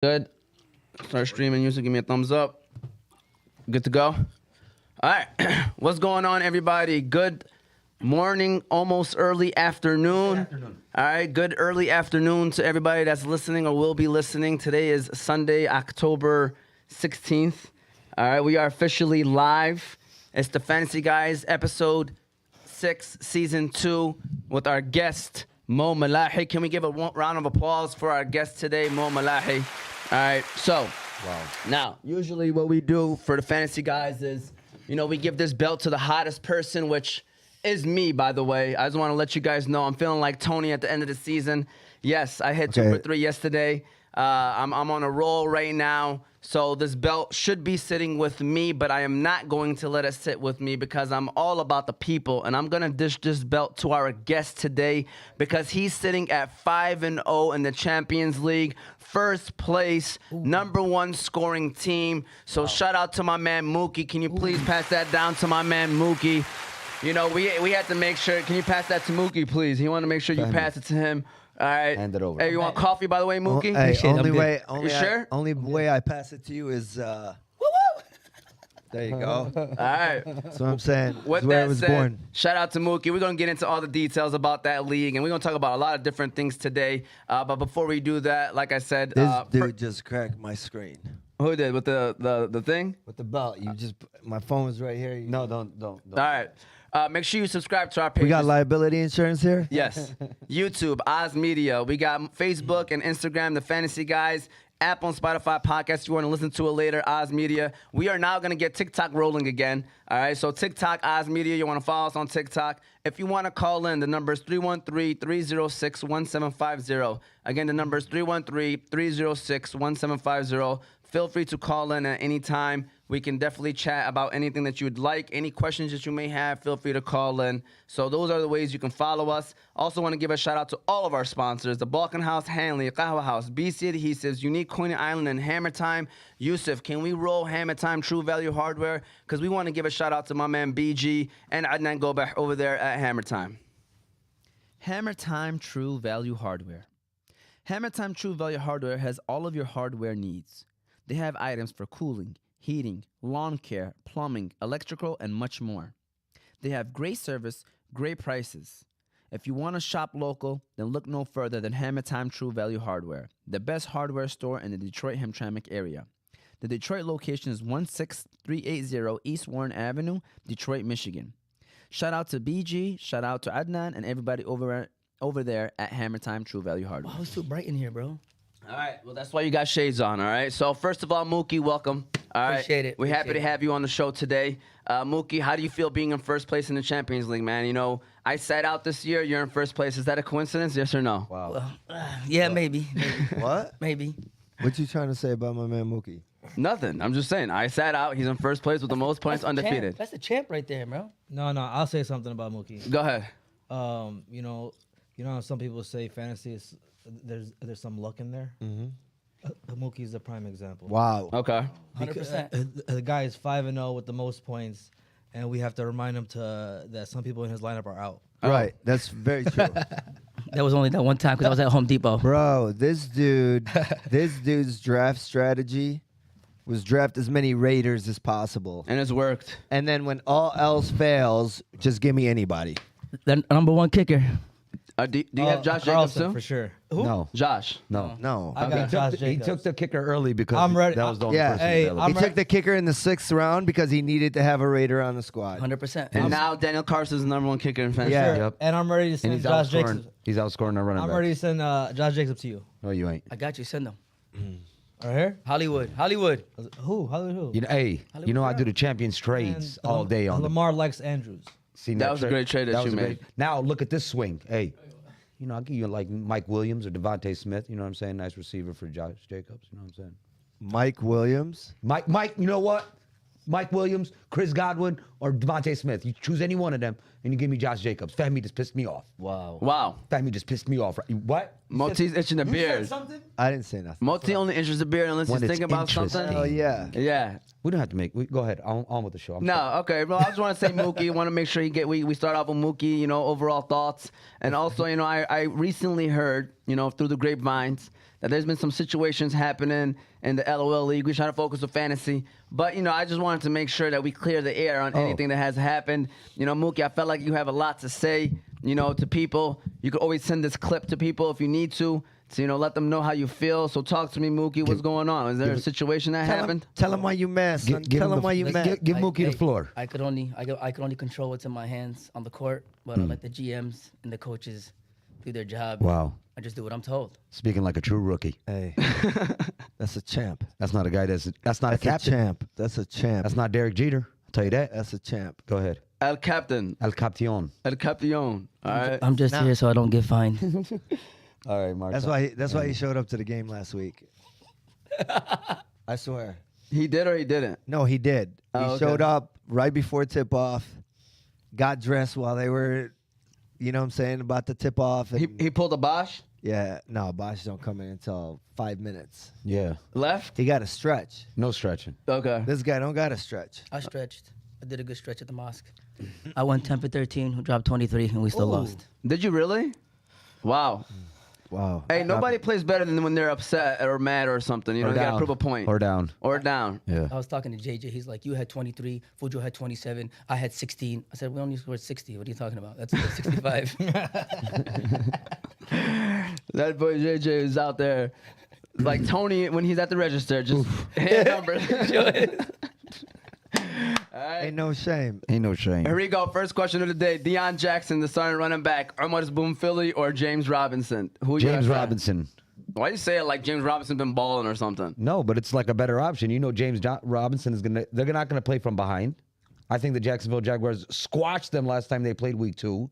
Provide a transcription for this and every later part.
Good. Start streaming. Usually give me a thumbs up. Good to go. All right. What's going on, everybody? Good morning, almost early afternoon. All right. Good early afternoon to everybody that's listening or will be listening. Today is Sunday, October 16th. All right. We are officially live. It's the Fantasy Guyz episode 6, season 2 with our guest, Moe Malahi. Can we give a round of applause for our guest today, Moe Malahi? All right, so now, usually what we do for the Fantasy Guyz is, we give this belt to the hottest person, which is me, by the way. I just want to let you guys know I'm feeling like Tony at the end of the season. Yes, I hit 2 for 3 yesterday. I'm on a roll right now. So this belt should be sitting with me, but I am not going to let it sit with me because I'm all about the people. And I'm going to dish this belt to our guest today because he's sitting at 5-0 in the Champions League. First place, #1 scoring team. So shout out to my man Mookie. Can you please pass that down to my man Mookie? We had to make sure. Can you pass that to Mookie, please? He wanted to make sure you pass it to him. All right. Hand it over. Hey, you want coffee, by the way, Mookie? Only way I pass it to you is there you go. All right. That's what I'm saying. With That's where I that was said, born. shout out to Mookie. We're going to get into all the details about that league, and we're going to talk about a lot of different things today. But before we do that, like I said... This dude just cracked my screen. Who did? With the thing? With the belt. My phone was right here. No, don't. All right. Make sure you subscribe to our page. We got liability insurance here? Yes. YouTube, Oz Media. We got Facebook and Instagram, The Fantasy Guyz. Apple and Spotify podcast. If you want to listen to it later, Oz Media. We are now going to get TikTok rolling again. All right, so TikTok, Oz Media. You want to follow us on TikTok. If you want to call in, the number is 313-306-1750. Again, the number is 313-306-1750. Feel free to call in at any time. We can definitely chat about anything that you would like. Any questions that you may have, feel free to call in. So those are the ways you can follow us. Also want to give a shout out to all of our sponsors, the Balkan House, Hanley, Qahwa House, BC Adhesives, Unique Coney Island, and Hammer Time. Yusuf, can we roll Hammer Time True Value Hardware? Because we want to give a shout out to my man BG and Adnan Gobeh over there at Hammer Time. Hammer Time True Value Hardware. Hammer Time True Value Hardware has all of your hardware needs. They have items for cooling, heating, lawn care, plumbing, electrical, and much more. They have great service, great prices. If you want to shop local, then look no further than Hammer Time True Value Hardware, the best hardware store in the Detroit-Hamtramck area. The Detroit location is 16380 East Warren Avenue, Detroit, Michigan. Shout out to BG, shout out to Adnan, and everybody over there at Hammer Time True Value Hardware. Wow, it's too bright in here, bro. All right, well, that's why you got shades on, all right? So, first of all, Mookie, welcome. All right. Appreciate it. We're happy to have you on the show today. Mookie, how do you feel being in first place in the Champions League, man? I sat out this year. You're in first place. Is that a coincidence, yes or no? Wow. Yeah, maybe. What? Maybe. What you trying to say about my man Mookie? Nothing. I'm just saying. I sat out. He's in first place with the most points, undefeated. That's the champ right there, bro. No, I'll say something about Mookie. Go ahead. You know how some people say fantasy is there's some luck in there. Mm-hmm. Mookie is a prime example. Wow. Okay. 100%. The guy is 5-0 with the most points, and we have to remind him that some people in his lineup are out. Right. That's very true. That was only that one time because I was at Home Depot. Bro, this dude's draft strategy was draft as many Raiders as possible. And it's worked. And then when all else fails, just give me anybody. The #1 kicker. Do you have Josh Jacobs Carlson, too? for sure. No, Josh. no. No. I got Josh He Jacobs. took the kicker early because I'm ready. that was the only Yeah. person Hey, available. I'm He took the kicker in the 6th round because he needed to have a Raider on the squad. 100%. And now Daniel Carson's the #1 kicker in fantasy. Yeah. Yep. And I'm ready to And send he's Josh outscoring. Jacobs. He's outscoring our running I'm back. ready to send Josh Jacobs to you. No, you ain't. I got you. Send them. Right here? Hollywood. Who? Hollywood who? I do the champions trades all day on the. Lamar likes Andrews. See, That was a great trade that you was a made. Now look at this swing. Hey, I'll give you like Mike Williams or Devontae Smith. You know what I'm saying? Nice receiver for Josh Jacobs. You know what I'm saying? Mike Williams. Mike. You know what? Mike Williams, Chris Godwin, or Devontae Smith. You choose any one of them, and you give me Josh Jacobs. Fahmy just pissed me off. Wow. Fahmy just pissed me off. What? Moti's itching the beard. I didn't say nothing. Moti only interests the beard unless When he's it's thinking about interesting. something. Oh, yeah. Yeah. We don't have to make. Go ahead. On with the show. I'm No, sorry. okay. Well, I just want to say Mookie. Want to make sure we start off with Mookie. Overall thoughts, and also I recently heard through the grapevines that there's been some situations happening in the LOL league. We try to focus on fantasy, but I just wanted to make sure that we clear the air on anything that has happened. Mookie, I felt like you have a lot to say, to people. You could always send this clip to people if you need to let them know how you feel. So talk to me, Mookie. What's going on? Is there a situation that happened? Tell him why you mad, son. Tell him why you mad. Give Mookie the floor. I could only control what's in my hands on the court, but I let the GMs and the coaches do their job. Wow. I just do what I'm told. Speaking like a true rookie. Hey, that's a champ. That's not a guy that's not a That's a captain. champ. That's a champ. That's not Derek Jeter. I'll tell you that. That's a champ. Go ahead. El Captain. El Caption. El Campeón. All right. I'm just here so I don't get fined. All right, Mark. That's why he showed up to the game last week. I swear. He did or he didn't? No, he did. He Oh, okay. showed up right before tip off, got dressed while they were, about to tip off. And He pulled a Bosch? yeah, no, Bosch don't come in until 5 minutes. Yeah. Left? He got to stretch. No stretching. Okay. This guy don't got to stretch. I stretched. I did a good stretch at the mosque. I went 10 for 13, who dropped 23, and we still lost. Did you really? Wow. Wow. Hey, nobody plays better than when they're upset or mad or something. You Or know, you got to down. prove a point. Or down. Or down. Yeah. I was talking to JJ. He's like, you had 23, Fujo had 27, I had 16. I said, we only scored 60. What are you talking about? That's 65. That boy JJ is out there like Tony when he's at the register, just hand numbers. All right. Ain't no shame. Ain't no shame. Here we go. First question of the day. Deion Jackson, the starting running back. Omar's Boom Philly or James Robinson? Who you James got? Robinson. Why you say it like James Robinson been balling or something? No, but it's like a better option. James Robinson is they're not gonna play from behind. I think the Jacksonville Jaguars squashed them last time they played week 2.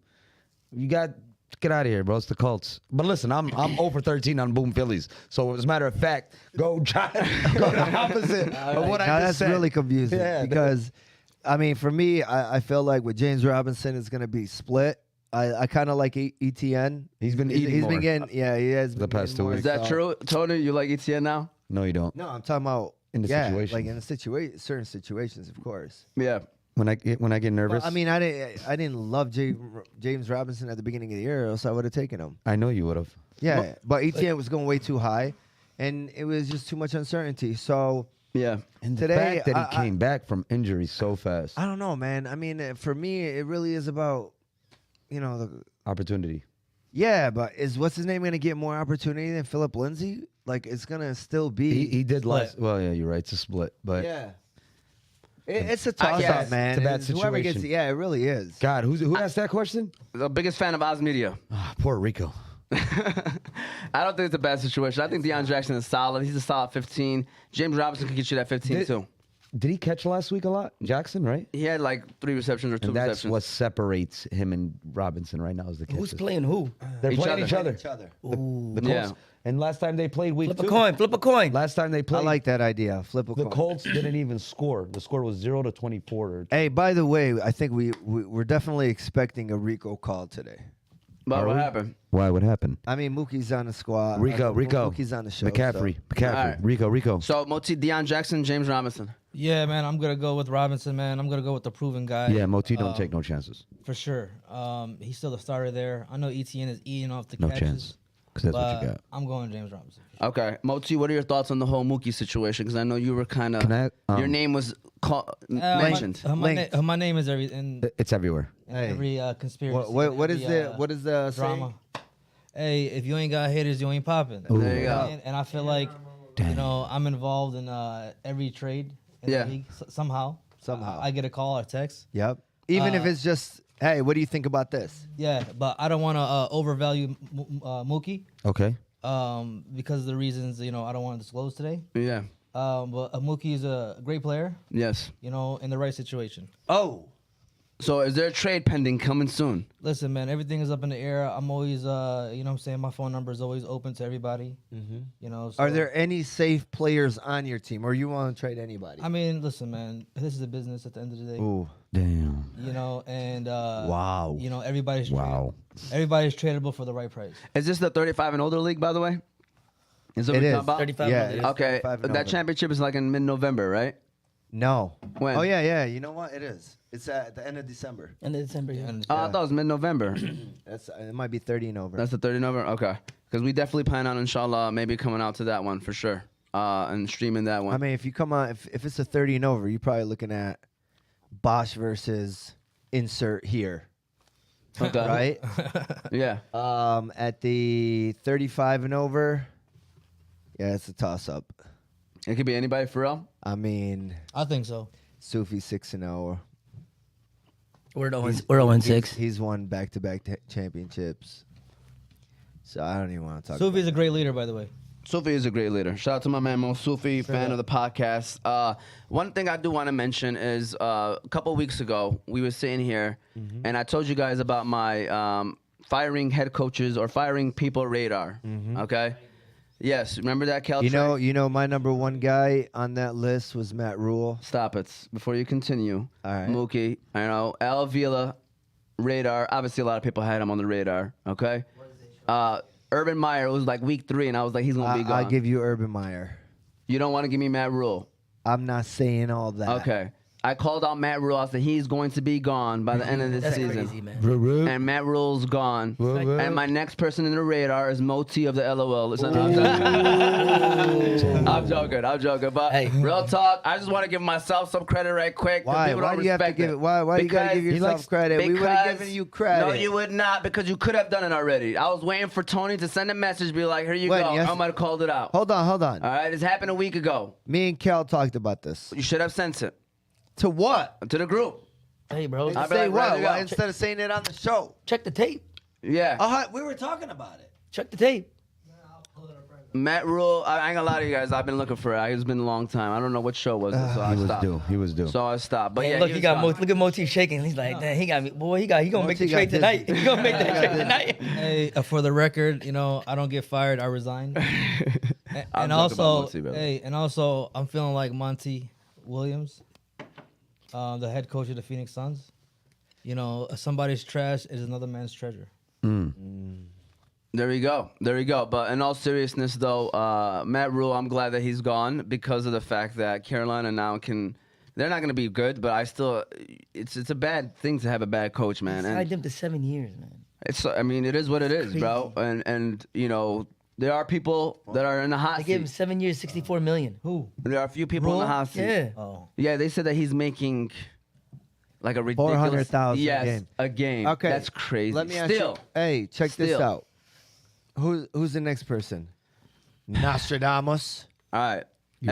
Get out of here, bro. It's the Colts. But listen, I'm 0 for 13 on Boom Phillies. So as a matter of fact, go the opposite of what I Now just that's said. really confusing Yeah, because, for me, I feel like with James Robinson, it's going to be split. I kind of like ETN. He's been eating He's more. been getting, he has The been past getting 2 more, weeks. Is that so- true? Tony, you like ETN now? No, you don't. No, I'm talking about In the situation. like in a certain situations, of course. Yeah. When I get nervous, I mean, I didn't love James Robinson at the beginning of the year, else I would have taken him. I know you would have. Yeah, but ETN was going way too high, and it was just too much uncertainty. So Yeah. And the today, fact that he came back from injury so fast. I don't know, man. I mean, for me, it really is about, Opportunity. yeah. But is what's his name going to get more opportunity than Philip Lindsay? Like, it's gonna still be. He did Split. last. Well, yeah, you're right. It's a split, but Yeah. It's a toss yeah, up, man. it's a bad And whoever gets, situation. yeah, it really is. God, who asked that question? The biggest fan of Oz Media. Puerto Rico. I don't think it's a bad situation. I think Deion Jackson is solid. He's a solid 15. James Robinson could get you that 15 too. Did he catch last week a lot? Jackson, right? He had like 3 receptions or 2 And that's receptions. what separates him and Robinson right now is the catches. Who's playing who? They're Each playing other. each other. Ooh. The Colts. Yeah. And last time they played week Flip 2. a coin. Flip a coin. Last time they I played, like that idea. Flip a the coin. Colts didn't even score. The score was 0-24. Hey, by the way, I think we're definitely expecting a Rico call today. But Are what we? happened? Why? What happened? I mean, Mookie's on the squad. Rico. Mookie's on the show. McCaffrey. so- McCaffrey. All right. Rico. So Moti, Deion Jackson, James Robinson. Yeah, man, I'm gonna go with Robinson, man. I'm gonna go with the proven guy. Yeah, Moti don't take no chances. for sure. He's still the starter there. I know ETN is eating off the No catches, chance. Because that's what you but got. I'm going James Robinson. For sure. Okay, Moti, what are your thoughts on the whole Mookie situation? Because I know you were kind of Can I, your name was mentioned. Linked. My name is in It's everywhere. Hey. every conspiracy. What is every, what is the drama? Hey, if you ain't got haters, you ain't popping. There you go. And I feel like I'm involved in every trade in Yeah. the league somehow. Somehow. I get a call or text. Yep. Even if it's just, hey, what do you think about this? Yeah, but I don't want to overvalue Mookie Okay. because of the reasons I don't want to disclose today. Yeah. But Mookie is a great player, Yes. in the right situation. Oh, So is there a trade pending coming soon? Listen, man, everything is up in the air. I'm always, my phone number is always open to everybody. So, are there any safe players on your team, or you want to trade anybody? I mean, listen, man, this is a business at the end of the day. Ooh, Damn. And Wow. everybody's Wow. everybody's tradable for the right price. Is this the 35 and older league, by the way? Is that what it we're is. talking about? 35 Yeah, and it's older. Okay, 35 and that older. championship is like in mid-November, right? No. When? Oh yeah. You know what? It is. It's at the end of December. End of December. Yeah. I thought it was mid-November. It might be 30 and over. That's the 30 November? Okay. Because we definitely plan on, inshallah, maybe coming out to that one for sure. And streaming that one. I mean, if you come on, if it's a 30 and over, you're probably looking at Bosch versus insert here, okay. right? Yeah. At the 35 and over, yeah, it's a toss up. It could be anybody for real. I mean, I think so. Sufi 6-0. We're 0-6. He's won back-to-back championships. So I don't even want to talk. Sufi is a great leader, by the way. Sufi is a great leader. Shout out to my man Moe Sufi, fan of the podcast. One thing I do want to mention is a couple weeks ago, we were sitting here, and I told you guys about my firing head coaches or firing people radar. Okay? Yes. Remember that, Kel? You know, my number one guy on that list was Matt Rule. Stop it. Before you continue. All right. Mookie, I know. Al Vila, radar. Obviously, a lot of people had him on the radar. Okay? Urban Meyer, it was like week 3, and I was like, he's going to be gone. I'll give you Urban Meyer. You don't want to give me Matt Rule? I'm not saying all that. Okay. I called out Matt Rule. I said he's going to be gone by the end of this That's season. crazy, man. And Matt Rule's gone. And my next person in the radar is Moti of the LOL. Listen, I'm joking. But Hey. real talk, I just want to give myself some credit right quick. 'cause Why? people Why don't do you have to respect give it? Why do you gotta give Because- yourself credit? We would have given you credit. No, you would not, because you could have done it already. I was waiting for Tony to send a message, be like, here you When? go. Yes- I might have called it out. Hold on. All right, this happened a week ago. Me and Kel talked about this. You should have sent it To what? to the group. Hey, bro. I'll be Say like, what? ready to Why go. instead of saying it on the show? Check the tape. Yeah. We were talking about it. Check the tape. Matt Rule, I ain't gonna lie to you guys. I've been looking for it. It's been a long time. I don't know what show was it, so I stopped. He was due. So I stopped. But Hey, yeah, look, he he was got gone. look at Moti shaking. He's like, "Damn, he got me, boy. He gonna make the Moti got trade tonight. dizzy. He gonna make that trade tonight." Hey, for the record, I don't get fired. I resign. I'm And joking about also, Monty, brother. and also, I'm feeling like Monty Williams, the head coach of the Phoenix Suns. Somebody's trash is another man's treasure. There you go. But in all seriousness, though, Matt Rule, I'm glad that he's gone because of the fact that Carolina now they're not going to be good, but it's a bad thing to have a bad coach, man. Signed And him to 7 years, man. it is what it is, bro. And there are people that are in the hot They gave him seat. 7 years, 64 million. Who? There are a few people in the Rule? hot seat. Yeah. Oh, Yeah, they said that he's making like a ridiculous 400,000 yes, a game. a game. Okay. That's crazy. Let me ask Still, you. Hey, check this Still. out. Who's the next person? Nostradamus. all right. You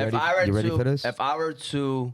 ready for this? If I were to,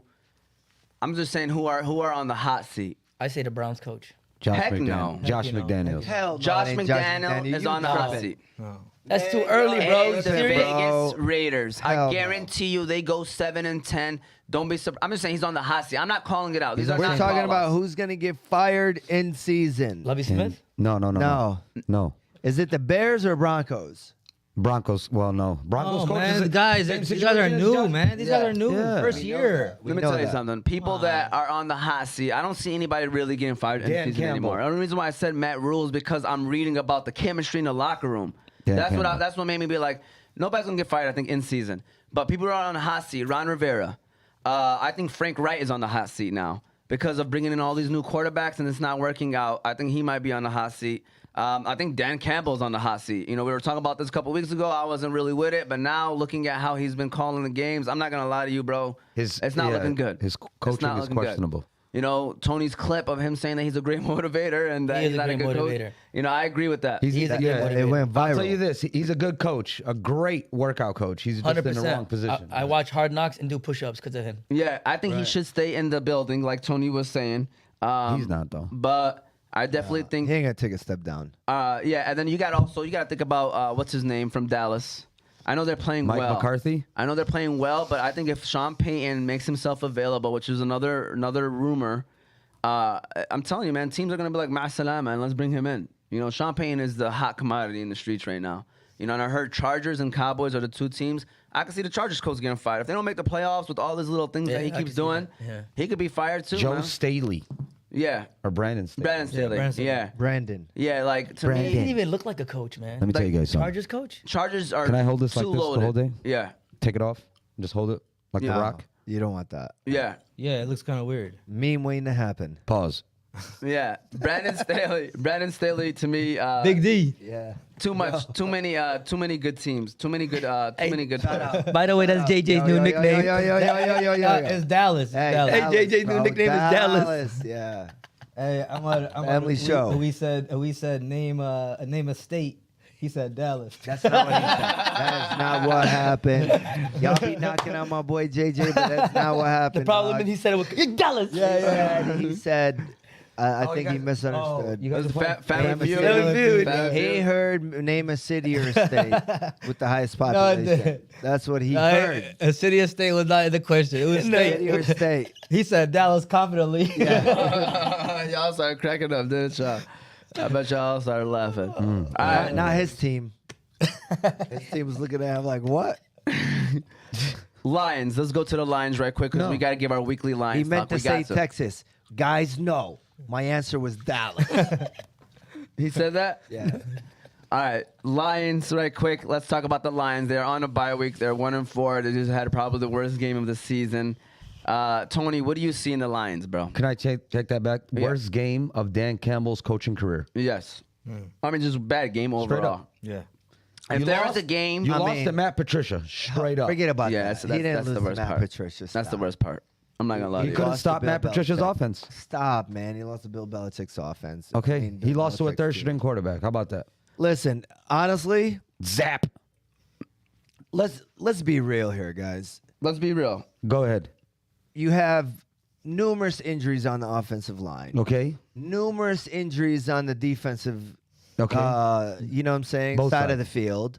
I'm just saying who are on the hot seat. I say the Browns coach. Josh Heck McDaniels. no. Josh Heck no. McDaniels. Hell, Josh McDaniel is You on the hot tripping. seat. no. That's too early, bro. And the Serious? Vegas Raiders. Hell I no. guarantee you, they go 7-10. Don't be surprised. I'm just saying he's on the hot seat. I'm not calling it out. These are We're not talking call-outs. about who's gonna get fired in season. Lovey And- Smith? No. Is it the Bears or Broncos? Broncos. Well, no. Broncos Oh coach man, is the a- guys, same these situation guys are as new, Josh- man. These guys are new. Yeah. First We year. Let me know tell you that. something. People that are on the hot seat, I don't see anybody really getting fired in Dan season Campbell. anymore. The only reason why I said Matt Rule is because I'm reading about the chemistry in the locker room. Dan That's Campbell. what made me be like, nobody's gonna get fired. I think in season, but people are on the hot seat. Ron Rivera. I think Frank Wright is on the hot seat now because of bringing in all these new quarterbacks and it's not working out. I think he might be on the hot seat. I think Dan Campbell's on the hot seat. We were talking about this a couple weeks ago. I wasn't really with it, but now looking at how he's been calling the games, I'm not gonna lie to you, bro. It's not looking good. His It's coaching not is looking good. questionable. Tony's clip of him saying that he's a great motivator and that He is he's a not a great good motivator. coach. I agree with that. He's a good motivator. It went viral. I'll tell you this: he's a good coach, a great workout coach. He's just 100%. in the wrong position. I watch Hard Knocks and do push-ups because of him. Yeah, I think he should stay in the building, like Tony was saying. He's not though. But I definitely think, He ain't gonna take a step down. yeah. And then you got to think about what's his name from Dallas. I know they're playing Mike well. McCarthy? I know they're playing well, but I think if Sean Payton makes himself available, which is another rumor, I'm telling you, man, teams are gonna be like, "Ma salam, man, let's bring him in." Sean Payton is the hot commodity in the streets right now. And I heard Chargers and Cowboys are the two teams. I can see the Chargers coach getting fired if they don't make the playoffs with all these little things Yeah, that he I keeps can see doing. that. Yeah. He could be fired too. Joe man. Staley Yeah, or Brandon Staley. Brandon Staley. Brandon Staley. Yeah, Brandon. yeah. Like to Brandon. He me, didn't even look like a coach, man. Let me tell you guys something. Chargers coach? Chargers are. Can I hold this like too this the loaded. whole day? Yeah. Take it off. Just hold it like Yeah. the Rock. You don't want that. Yeah. Yeah, it looks kind of weird. Meme waiting to happen. Pause. Yeah. Brandon Staley to me. Big D. Yeah. Too much. Too many good teams. Too many good. Too many good. By the way, that's JJ's new nickname. It's Dallas. It's Hey, Dallas. Hey, JJ's new nickname is Dallas. Yeah. Hey, Family show. We said name a state. He said Dallas. That's not what he said. That is not what happened. Y'all be knocking on my boy JJ, but that's not what happened. The problem dog. is he said it was Dallas. He said, I think he misunderstood. You guys are Family Feud. Family Feud. Family He Feud. heard name a city or state with the highest population. didn't. That's what he heard. A city or state was not in the question. It was City or state. state. He said Dallas confidently. Y'all started cracking up, didn't y'all? I bet y'all started laughing. All right. Not his team. His team was looking at him like, what? Lions. Let's go to the Lions right quick because we got to give our weekly Lions He meant talk. to We say got Texas. Guys, no. My answer was Dallas. He said that? Yeah. All right, Lions, right quick. Let's talk about the Lions. They're on a bye week. They're 1-4. They just had probably the worst game of the season. Tony, what do you see in the Lions, bro? Can I take that back? Yeah. Worst game of Dan Campbell's coaching career. Yes. I mean, just bad game overall. up. Yeah. If You there lost- was a game, You I lost mean- to Matt Patricia, straight up. Forget about yeah, that. that's, He that's, didn't that's lose the to worst Matt part. Patricia. That's the Stop. worst part. I'm not gonna lie He to you. couldn't lost stop to Bill Matt Patricia's Belichick. offense. Stop, man. He lost to Bill Belichick's offense. I Okay, mean, he Bill lost to a Belichick's third team. string quarterback. How about that? Listen, honestly, Zap. let's be real here, guys. Let's be real. Go ahead. You have numerous injuries on the offensive line. Okay. Numerous injuries on the defensive. Okay. You know what I'm saying? Both side sides. of the field.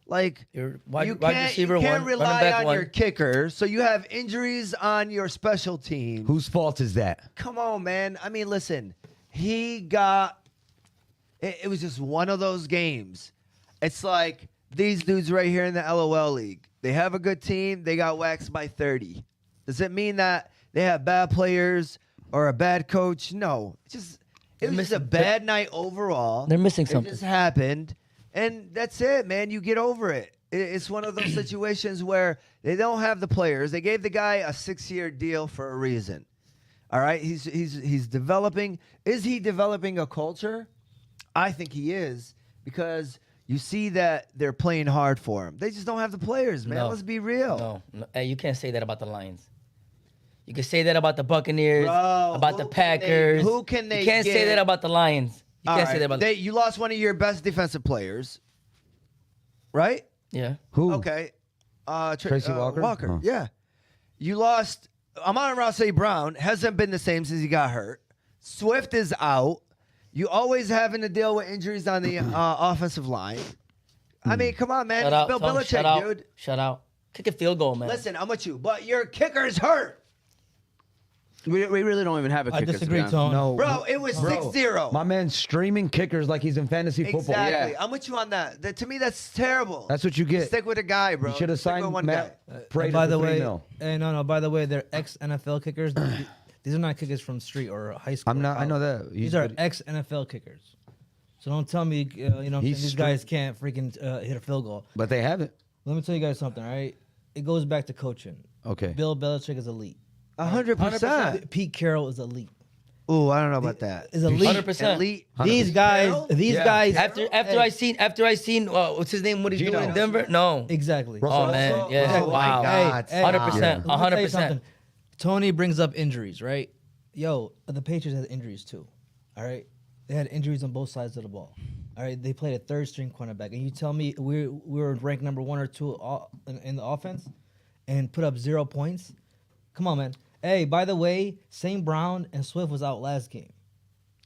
Like Your wide you receiver can't one, rely running back on one. your kicker, so you have injuries on your special team. Whose fault is that? Come on, man. I mean, listen, he got. It was just one of those games. It's like these dudes right here in the LOL league. They have a good team. They got waxed by 30. Does it mean that they have bad players or a bad coach? No. It was just a bad night overall. They're missing It something. just happened. And that's it, man. You get over it. It's one of those situations where they don't have the players. They gave the guy a 6-year deal for a reason. All right, he's developing. Is he developing a culture? I think he is, because you see that they're playing hard for him. They just don't have the players, man. No. Let's be real. No, hey, you can't say that about the Lions. You can say that about the Buccaneers, Bro, about the who can they- Packers. who can they You can't say get? that about the Lions. You All can't say right, that about. you lost one of your best defensive players, right? Yeah. Who? Okay. Tracy Walker? Walker, Oh. yeah. You lost. Amon-Ra St. Brown hasn't been the same since he got hurt. Swift is out. You always having to deal with injuries on the offensive line. I mean, come on, man. Shut It's out, Bill Tom, Belichick, shut out, dude. Shut out. Kick a field goal, man. Listen, I'm with you, but your kicker's hurt. We really don't even have a I kicker. disagree, to be honest. Tone. No. Bro, it was Bro, 6-0. My man's streaming kickers like he's in fantasy football. Exactly. Yeah. I'm with you on that. To me, that's terrible. That's what you get. Stick with a guy, bro. You should have Stick with signed one Matt guy. Prater by for the $3 way, million. no. By the way, they're ex NFL kickers. These are not kickers from street or high school. I'm or not. I know college. that. These are ex NFL kickers. So don't tell me, you know, what I'm saying, He's these guys can't freaking hit a field goal. But they haven't. Let me tell you guys something, all right? It goes back to coaching. Okay. Bill Belichick is elite. 100%. Pete Carroll is elite. Ooh, I don't know about that. Is elite. 100%. Elite. These guys, Carroll? guys. After Hey, I seen what's his name? What he's Gino. doing in Denver? No. exactly. Oh man, yeah. Oh, my Wow. God. Hey, 100%. let me tell you 100%. something. Tony brings up injuries, right? Yo, the Patriots had injuries too. All right, they had injuries on both sides of the ball. All right, they played a third string cornerback, and you tell me we were ranked number 1 or 2 in the offense, and put up 0 points. Come on, man. Hey, by the way, St. Brown and Swift was out last game.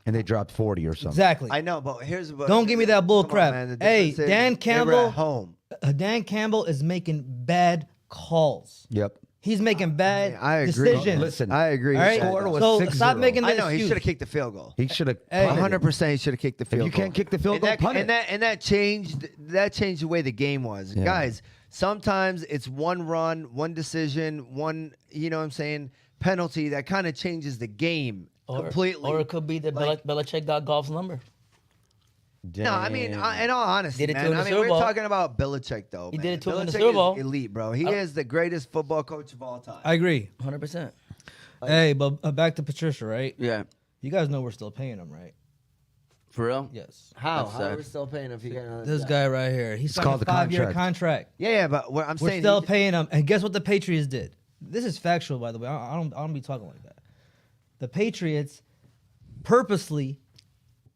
And they dropped 40 or something. Exactly. I know, but here's what. Don't give me that bull Come on, crap. man, the Hey, difference is Dan they were Campbell. at home. Dan Campbell is making bad calls. Yep. He's making bad I agree. decisions. Listen, I agree. All with right, that, Score though. was so 6-0. stop making the I know he excuse. should have kicked the field goal. He should have. Hey. 100% he should have kicked the field goal. you can't kick the field And goal, that, punt and it. that changed the way the game was. Yeah. Guys, sometimes it's one run, one decision, one, you know what I'm saying, penalty that kind of changes the game completely. Or it could be that Like- Belichick got golf's number. No, I mean, in all honesty, Did it man. to him in I the mean, Super we're Bowl. talking about Belichick, though. He man. did it to him in the Belichick Super is Bowl. elite, bro. He is the greatest football coach of all time. I agree. 100%. Hey, but back to Patricia, right? Yeah. You guys know we're still paying him, right? For real? Yes. How? That's How are sad. we still paying if you get another This job? guy right here. He's signed called a the 5-year contract. contract. Yeah, but I'm We're saying still paying him. And guess what the Patriots did? This is factual, by the way. I don't be talking like that. The Patriots purposely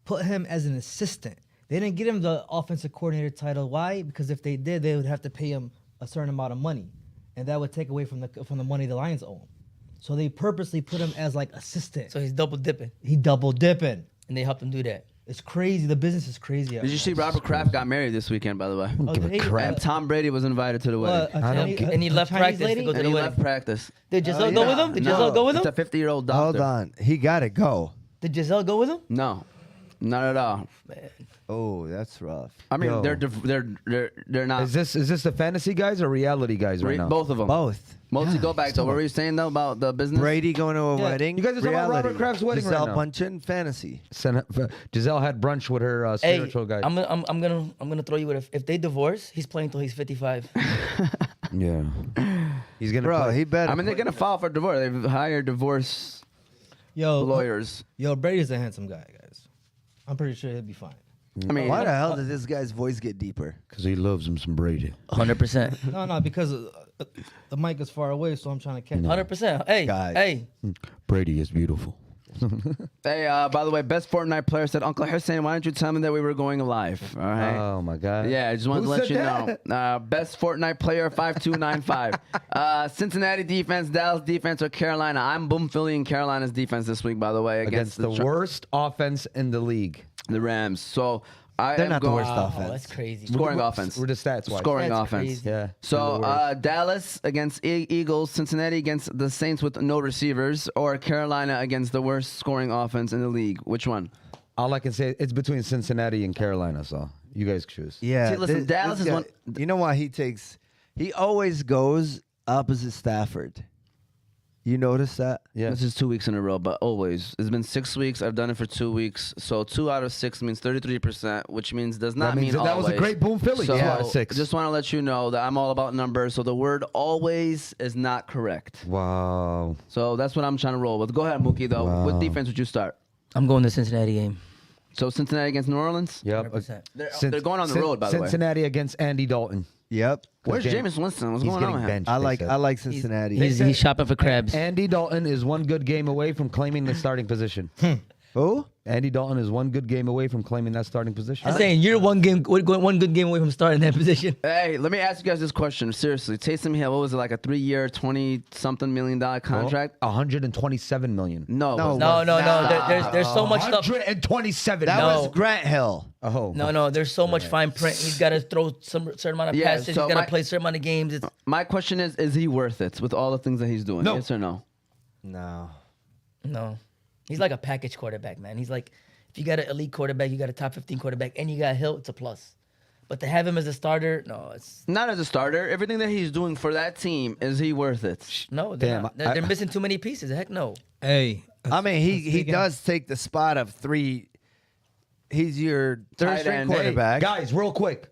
put him as an assistant. They didn't get him the offensive coordinator title. Why? Because if they did, they would have to pay him a certain amount of money, and that would take away from the money the Lions owe him. So they purposely put him as like assistant. So he's double dipping, He double dipping. and they helped him do that. It's crazy. The business is crazy. Did you see Robert Kraft got married this weekend, by the way? Oh, Give a did he? crap. And Tom Brady was invited to the wedding. And he left Chinese practice to lady? go to And the he wedding. left practice. Did Giselle yeah. go with him? Did No, Giselle go with it's him? a 50-year-old doctor. Hold on. He got to go. Did Giselle go with him? No, not at all. Man. Oh, that's rough. I mean, Yo. they're not. Is this the fantasy guys or reality guys right now? Both of them. Both. Mostly Yeah, go back to what were you saying though about the business? Brady going to a wedding. You guys are talking about reality. Robert Kraft's wedding right Giselle now. Bundchen, fantasy. Giselle had brunch with her Hey, spiritual guy. I'm gonna throw you with if they divorce, he's playing till he's 55. Yeah. He's gonna Bro, play. he better. I mean, they're gonna file for divorce. They've hired divorce lawyers. Yo, Brady's a handsome guy, guys. I'm pretty sure he'll be fine. I mean, Why the hell did this guy's voice get deeper? Because he loves him some Brady. 100%. No, because the mic is far away, so I'm trying to catch. 100%. Hey, Guys. hey. Brady is beautiful. hey, by the way, best Fortnite player said, Uncle Hussein, why didn't you tell me that we were going live? All right. Oh my God. Yeah, I just wanted Who to let said you that? know. Best Fortnite player 5295. Cincinnati defense, Dallas defense, or Carolina. I'm boom filling Carolina's defense this week, by the way, Against the worst offense in the league. the Rams. So I They're am not the going worst Oh, offense. that's crazy. scoring offense. We're the stats wise. Scoring That's offense. crazy. Yeah. So They're the worst. Dallas against Eagles, Cincinnati against the Saints with no receivers, or Carolina against the worst scoring offense in the league. Which one? All I can say it's between Cincinnati and Carolina. So you guys choose. Yeah. See, listen, Dallas is guy- one- You know why he always goes opposite Stafford. You notice that? Yeah. This is 2 weeks in a row, but always. It's been 6 weeks. I've done it for 2 weeks. So 2 out of 6 means 33%, which means does not That means mean that was a always. great boom Philly. So 2 out of 6. just want to let you know that I'm all about numbers. So the word always is not correct. Wow. So that's what I'm trying to roll with. Go ahead, Mookie, though. Wow. What defense would you start? I'm going to Cincinnati game. So Cincinnati against New Orleans? Yep. 100%. They're going on the road, by the way. Cincinnati against Andy Dalton. Yep. Where's James- Jameis Winston? What's He's going on getting with him? benched. I they like said. Cincinnati. He's shopping for crabs. Andy Dalton is one good game away from claiming the starting position. Who? Andy Dalton is one good game away from claiming that starting position. I'm saying you're one good game away from starting that position. Hey, let me ask you guys this question. Seriously, Taysom Hill, what was it, like a 3-year, $20-something million contract? 127 million. No. No, No. There's so much stuff. 127. That No. was Grant Hill. Oh. No. There's so much fine print. He's got to throw some certain amount of Yeah, passes. so He's got my- to play a certain amount of games. It's, My question is he worth it with all the things that he's doing? No. Yes or no? No. no, he's like a package quarterback, man. He's like, if you got an elite quarterback, you got a top 15 quarterback, and you got Hill, it's a plus. But to have him as a starter, no, it's Not as a starter. Everything that he's doing for that team, is he worth it? no. They're, Damn, not. They're missing too many pieces. Heck no. Hey, I mean, he speaking- does take the spot of 3. He's your third Tight string end. Hey, quarterback. Guys, real quick.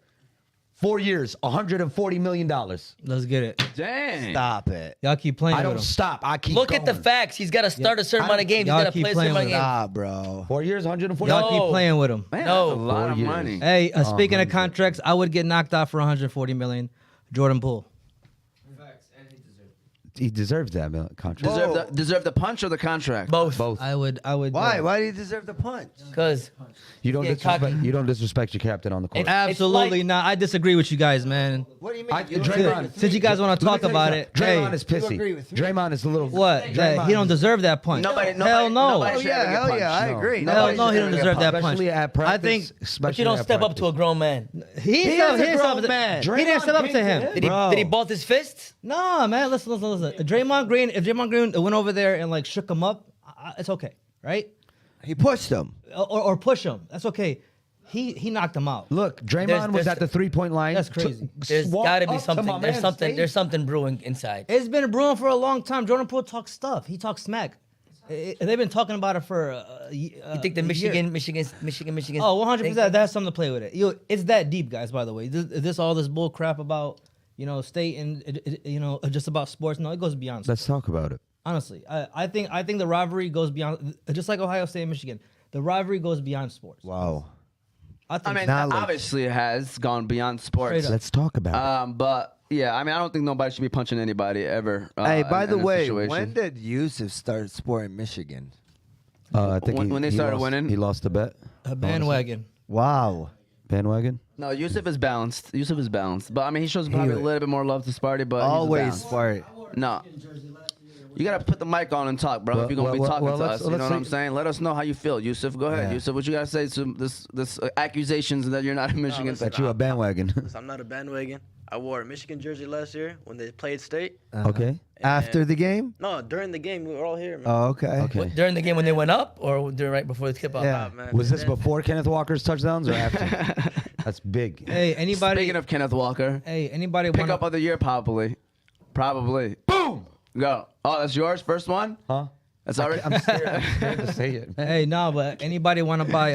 4 years, $140 million. Let's get it. Dang. Stop it. Y'all keep playing I with don't him. stop. I keep Look at the going. facts. He's got to start a certain amount of games. He's Y'all got to keep play a certain playing amount of with games. Nah, bro. 4 years, 140. No. Y'all keep playing with him. Man, No. that's a lot 4 of years. money. Hey, speaking of contracts, I would get knocked out for 140 million. Jordan Poole. He deserves that contract. Deserve the punch or the contract? Both. Both. I would. Why? Why do you deserve the punch? Because You don't Yeah, disrespect. cocky. You don't disrespect your captain on the court. Absolutely like- not. I disagree with you guys, man. What do you mean? I- You don't Draymond- agree with Since me? you guys want to Let me talk tell you about something. it, Draymond hey, is pissy. agree with me? Draymond is a little. what? Draymond He don't is- deserve that punch. Nobody- Hell no. nobody Oh should yeah, ever get hell yeah, punched. I agree. Hell Nobody no, he should don't ever deserve get that punched. punch. Especially at practice. I think- but you don't step up to a grown man. He is didn't a step up grown to- man. He didn't step up to him. Did he ball his fists? No, man. Listen. Draymond Green. If Draymond Green went over there and like shook him up, it's okay, right? He pushed him. Or push him. That's okay. He knocked him out. Look, Draymond was there's- at the 3-point line. That's crazy. There's Walked got to be up to something. my There's man's something. face. There's something brewing inside. It's been brewing for a long time. Jordan Poole talks stuff. He talks smack. They've been talking about it for. You think the Michigan? Oh, 100%. That has something to play with it. It's that deep, guys. By the way, this all this bull crap about state and just about sports. No, it goes beyond. Let's talk about it. Honestly, I think the rivalry goes beyond. Just like Ohio State and Michigan, the rivalry goes beyond sports. Wow. I think I mean, Knowledge. obviously it has gone beyond sports. Straight up. Let's talk about it. But yeah, I mean, I don't think nobody should be punching anybody ever. Hey, by the in a way, situation. when did Yusuf start sporting Michigan? I think when they started winning? he lost the bet. a bandwagon. Wow. Bandwagon. No, Yusuf is balanced. Yusuf is balanced. But I mean, he shows probably a little bit more love to Sparty, but Always he's balanced. smart. No. You gotta put the mic on and talk, bro. if you're gonna be talking to us, you know what I'm saying. Let us know how you feel, Yusuf. Go ahead, Yeah. Yusuf. What you gotta say to this accusations that you're not a Michigan listen, fan? That you a bandwagon. I'm not a bandwagon. I wore a Michigan jersey last year when they played state. Okay. After the game? No, during the game we were all here, man. Oh, okay. Okay. During the game when they went up, or during right before the tip off? Yeah. Man, Was this then- before Kenneth Walker's touchdowns or after? That's big. Hey, anybody? Speaking of Kenneth Walker, Hey, anybody pick want up of the year probably. Boom. Go. Oh, that's yours. First one. Huh? That's already. I'm scared to say it. Man. Hey, no, but anybody want to buy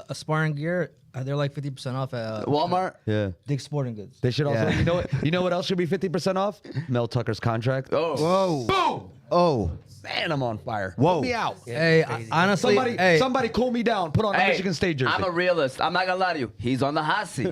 a sparring gear? They're like 50% off at Walmart. Yeah. Dick's Sporting Goods. They should also. Yeah. You know what else should be 50% off? Mel Tucker's contract. Oh. Whoa. Boom. Oh. Man, I'm on fire. Whoa. Put me out. Hey, honestly, Somebody cool me down. Put on a Hey, Michigan State jersey. I'm a realist. I'm not gonna lie to you. He's on the hot seat.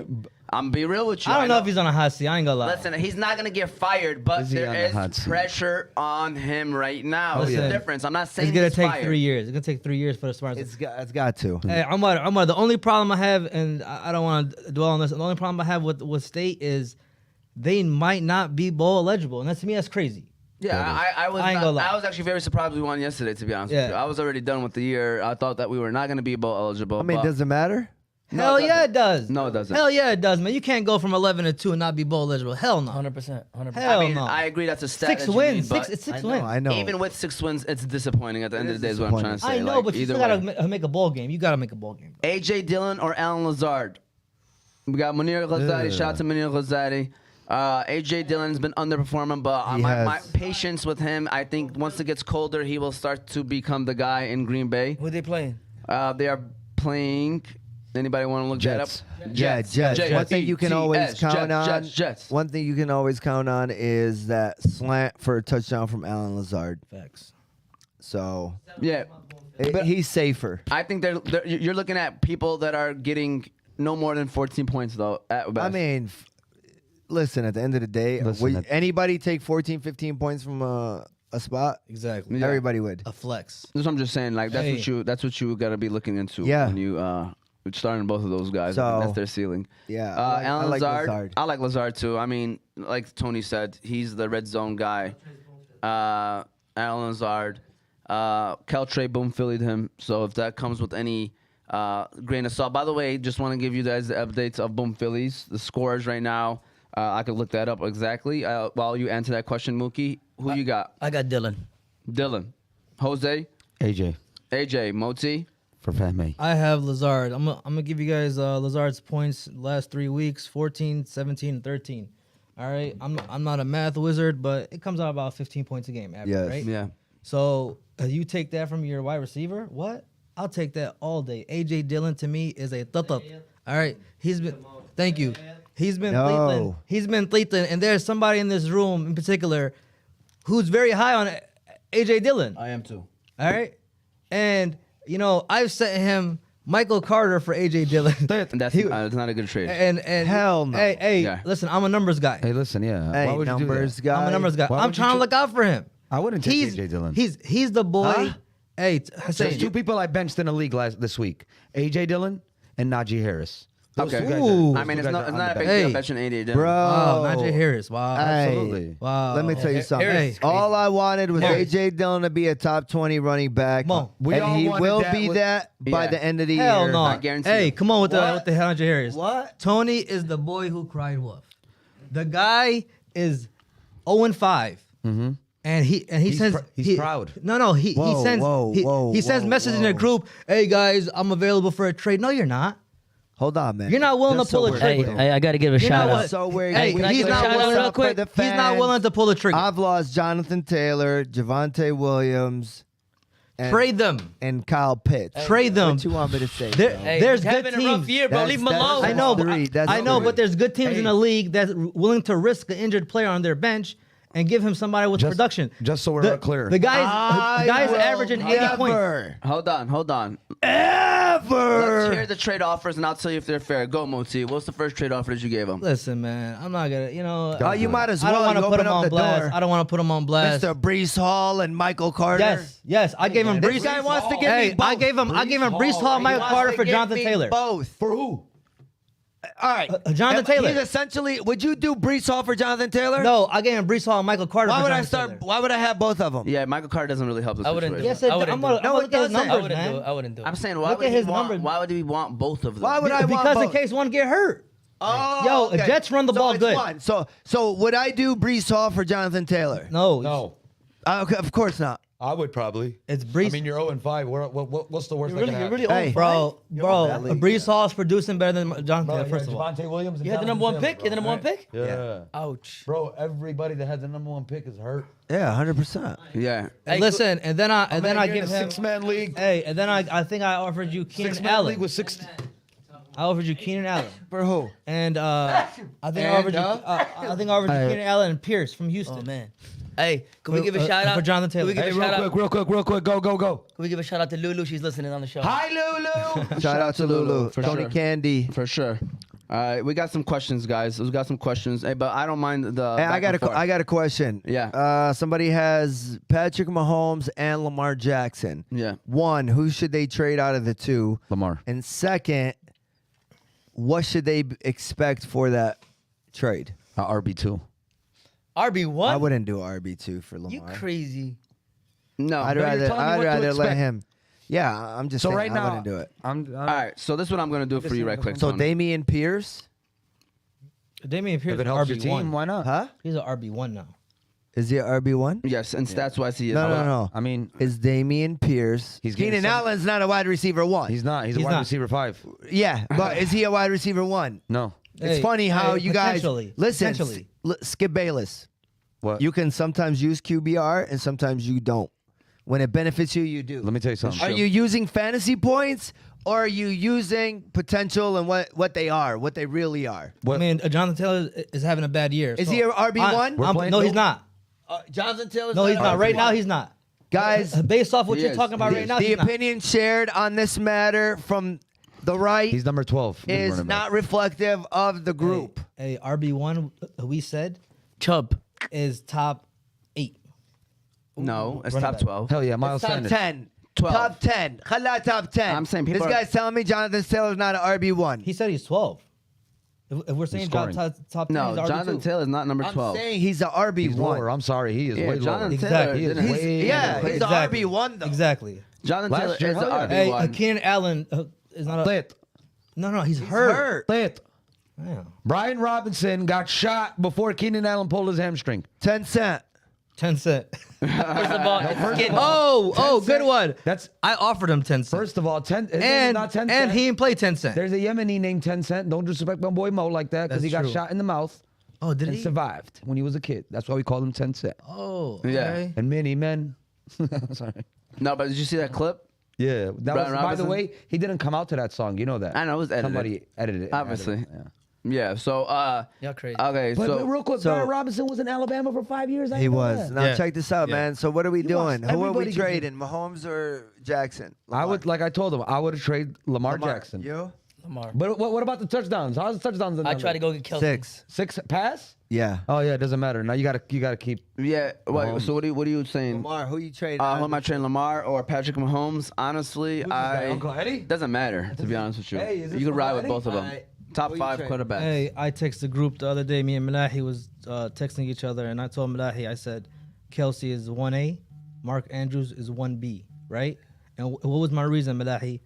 I'm gonna be real with you. I don't know if he's on a hot seat. I ain't gonna lie. Listen, he's not gonna get fired, but Is he on there the hot is seat? pressure on him right now. Listen, There's a difference. I'm not saying It's gonna he's take fired. 3 years. It's gonna take 3 years for the Spartans. It's got to. Hey, I'm the only problem I have, and I don't want to dwell on this. The only problem I have with State is they might not be bowl eligible, and that to me that's crazy. Yeah, I was. I ain't gonna lie. I was actually very surprised we won yesterday. To be honest Yeah. with you, I was already done with the year. I thought that we were not gonna be bowl eligible. I mean, but does it matter? No, Hell it yeah, doesn't. it does. No, it doesn't. Hell yeah, it does, man. You can't go from 11-2 and not be bowl eligible. Hell no. 100%. 100%. Hell I mean, no. I agree that's a stat. 6 that you wins. need, but It's 6 I know, wins. I know. Even with 6 wins, it's disappointing at the end of the day. Is what I'm trying to say. I know, Like, but you either still gotta way. make a bowl game. You gotta make a bowl game. AJ Dillon or Alan Lazard? We got Munir Ghazali. Shout out to Munir Ghazali. AJ Dillon's been underperforming, but He my has. patience with him, I think once it gets colder, he will start to become the guy in Green Bay. Who they playing? They are playing. Anybody want to look Jets. that up? Yeah, Jets. One thing you can always count on. Jets. One thing you can always count on is that slant for a touchdown from Alan Lazard. Facts. So Yeah, But- he's safer. I think you're looking at people that are getting no more than 14 points though. At best. I mean, listen, at the end of the day, Listen, would anybody take 14, 15 points from a spot? Exactly. Yeah. Everybody would. A flex. that's what I'm just saying. Like Hey. that's what you got to be looking into. Yeah. When you starting both of those guys, I think So- that's their ceiling. Yeah, Alan I like Lazard. Lazard. I like Lazard too. I mean, like Tony said, he's the red zone guy. Alan Lazard. Caltrey boom Phillied him. So if that comes with any grain of salt. By the way, just want to give you guys the updates of boom Phillies, the scores right now. I could look that up exactly while you answer that question, Mookie. Who you got? I got Dylan. Dylan, Jose, AJ AJ, Moti. for Fat May. I have Lazard. I'm gonna give you guys Lazard's points last 3 weeks: 14, 17, and 13. All right. I'm not a math wizard, but it comes out about 15 points a game average, Yes. right? Yeah. So you take that from your wide receiver? What? I'll take that all day. AJ Dillon to me is a thut. All right. Thank you. He's been No. Cleveland. He's been Cleveland, and there's somebody in this room in particular who's very high on AJ Dillon. I am too. All right. And I've sent him Michael Carter for AJ Dillon. And that's not a good trade. and Hell no. Hey, Yeah. listen, I'm a numbers guy. Hey, listen, yeah. Hey, Why would you do numbers that? guy. I'm a numbers guy. Why I'm would you trying to cho- look out for him. I wouldn't take He's AJ Dillon. He's the boy. Huh? Hey, There's Hussein, two people I benched in the league this week: AJ Dillon and Najee Harris. Those Okay. two guys Ooh. I mean, it's not a big Hey. deal betting AJ Dillon. Bro. Oh, Najee Harris. Wow. Hey. Absolutely. Wow. Let me tell you something. Harris. All I wanted was Harris. AJ Dillon to be a top 20 running back. Mo. We all And he wanted will that be with- that by Yeah. the end of the Hell year. no. I guarantee Hey, you. come on with What? the Najee Harris. What? Tony is the boy who cried wolf. The guy is 0-5. Mm-hmm. And he He's sends he's proud. No, he Whoa, sends whoa, he, whoa, he sends whoa, messages in whoa. a group. Hey guys, I'm available for a trade. No, you're not. Hold on, man. You're not willing Just to pull so a we're trigger. clear. Hey, I got to give a You're shout not out. what- So we're Hey, we he's can not shout willing out to for quit. the He's not fans. willing to pull the trigger. I've lost Jonathan Taylor, Javante Williams. Trade them. and Kyle Pitts. Trade them. What you want me to say? There- bro? Hey, There's he's good having a teams. rough year, bro. Leave him alone. I know, three. That's I know, three. but there's good teams in the league that's willing to risk an injured player on their bench and give him somebody with production. just so we're clear. The guy's will averaging 80 points. never, Hold on. Ever. Let's hear the trade offers, and I'll tell you if they're fair. Go, Moti. What's the first trade offer that you gave him? Listen, man, I'm not gonna, Oh, you might as I don't well. want to You put open him up on the blast. door. I don't want to put him on blast. Mr. Brees Hall and Michael Carter. Yes, I gave him This Brees. guy wants to give Hey, me both. I gave him Brees Hall, He Michael wants Carter to for give Jonathan me Taylor. Both. For who? All right. Jonathan Taylor. He's essentially. Would you do Brees Hall for Jonathan Taylor? No, I gave him Brees Hall and Michael Carter Why for would I Jonathan start? Taylor. Why would I have both of them? Yeah, Michael Carter doesn't really help the I wouldn't do situation. Yes, it. it, I wouldn't I'm do gonna, it. I'm gonna look at his doesn't. I numbers, wouldn't do it. man. I wouldn't do it. I'm saying, why Look would at he his want? numbers. Why would he want both of them? Why would I want Because in both? case one get hurt. Oh, Yo, okay. Jets run the ball it's good. one. So would I do Brees Hall for Jonathan Taylor? No, No. Okay, of course not. I would probably. It's Brees. I mean, you're 0-5. What's the worst that can happen? Hey. Bro, that league, Brees Hall is producing better than Jonathan Taylor. First of all, Javonte Williams. and You had the Jonathan number one Taylor, pick? You had the number one right? pick? Yeah. Ouch. Bro, everybody that had the number one pick is hurt. Yeah, 100%. Yeah. And listen, and then I You're give in a him. 6-man league. Hey, and then I think I offered you Keenan 6-man Allen. league with 6. I offered you Keenan Allen, For who? and I think I offered you. I think I offered you Keenan Allen and Pierce from Houston. Oh, man. Hey, can we For- give a shout out? for Jonathan Taylor. Can we give Hey, a shout out? real quick. Go. Can we give a shout out to Lulu? She's listening on the show. Hi, Lulu. Shout out to Lulu. For Tony sure. Candy. For sure. All right, we got some questions, guys. We got some questions. Hey, but I don't mind the. Hey, I back and forth. got a question. Yeah. Somebody has Patrick Mahomes and Lamar Jackson. Yeah. One, who should they trade out of the two? Lamar. And second, what should they expect for that trade? RB2. RB1? I wouldn't do RB2 for Lamar. You crazy. No. I'd you're rather telling me what to let expect. him. Yeah, I'm just So saying right I now, wouldn't do it. I'm All right, so this is what I'm gonna do for you, right quick. So Tony. Damian Pierce, Damian Pierce If it is helps your RB1. team, why not? huh? He's an RB1 now. Is he a RB1? Yes, and stats wise, he is. No. I mean, Is Damian Pierce? He's getting Keenan some- Allen's not a wide receiver one. he's not. He's a He's wide not. receiver 5. Yeah, but is he a wide receiver one? No. It's Hey, funny how hey, you guys potentially, listen. potentially. Skip Bayless. What? You can sometimes use QBR and sometimes you don't. When it benefits you, you do. Let me tell you something. Are you using fantasy points or are you using potential and what they are, what they really are? What? I mean, Jonathan Taylor is having a bad year. Is so he a RB1? We're playing- No, he's nope. not. Jonathan Taylor's No, he's not not. Right RB1. now, he's not. Guys, Based off what He you're is. talking about He right is. now, the he's not. opinion shared on this matter from the right He's number 12. is running back. not reflective of the group. Hey, RB1, we said, Chubb. is top 8. No, it's Running top back. 12. Hell yeah, Miles Top Sanders. 10. 12. Top 10. Khala top 10. I'm saying this people are- guy's telling me Jonathan Taylor's not an RB1. He said he's 12. If we're saying top, scoring. top 10, No, he's RB2. Jonathan Taylor is not number I'm 12. saying he's an He's lower. RB1. I'm sorry. He is Yeah, way Jonathan lower. Taylor Exactly. didn't He's- play- Yeah, didn't he's play- an RB1 though. Exactly. Jonathan Last Taylor year, is the hell yeah. Hey, RB1. Keenan Allen is not a... Play it. No, he's He's hurt. hurt. Play it. Yeah. Brian Robinson got shot before Keenan Allen pulled his hamstring. 10 cent. 10 cent. First of all, it's getting Good one. That's I offered him 10 cent. first of all 10. His name is and not 10 and cent. he didn't play 10 cent. There's a Yemeni named 10 Cent. Don't disrespect my boy Mo like that because That's he got true. shot in the mouth Oh, did and he? survived when he was a kid. That's why we call him 10 Cent. Oh, Yeah. okay. And many men. Sorry. No, but did you see that clip? Yeah, that was, Brian by the Robinson? way, he didn't come out to that song. You know that. I know, it was edited. Somebody edited it. Obviously. Yeah. Yeah, so Y'all crazy. okay, But so real quick, so- Brian Robinson was in Alabama for 5 years. I He didn't know was. that. Now Yeah. check this out, Yeah. man. So what are we doing? watched Who are we everybody get- trading? Mahomes or Jackson? I would, like I told him, I would trade Lamar, Lamar. Jackson. You? Lamar. But what about the touchdowns? How's the touchdowns? I try to go get Kelsey. 6. 6 pass. Yeah. Oh yeah, it doesn't matter. Now you gotta keep. yeah, so what are you saying? Lamar, who you trading? Who am I trading, Lamar or Patrick Mahomes? Honestly, guy, Uncle Eddie? doesn't matter to be honest with you. Hey, is this You could ride Uncle with Eddie? both of them. Alright. Top Who you 5 trading? quarterbacks. Hey, I texted the group the other day. Me and Malahi was texting each other, and I told Malahi, I said, Kelsey is 1A, Mark Andrews is 1B, right? And what was my reason, Malahi?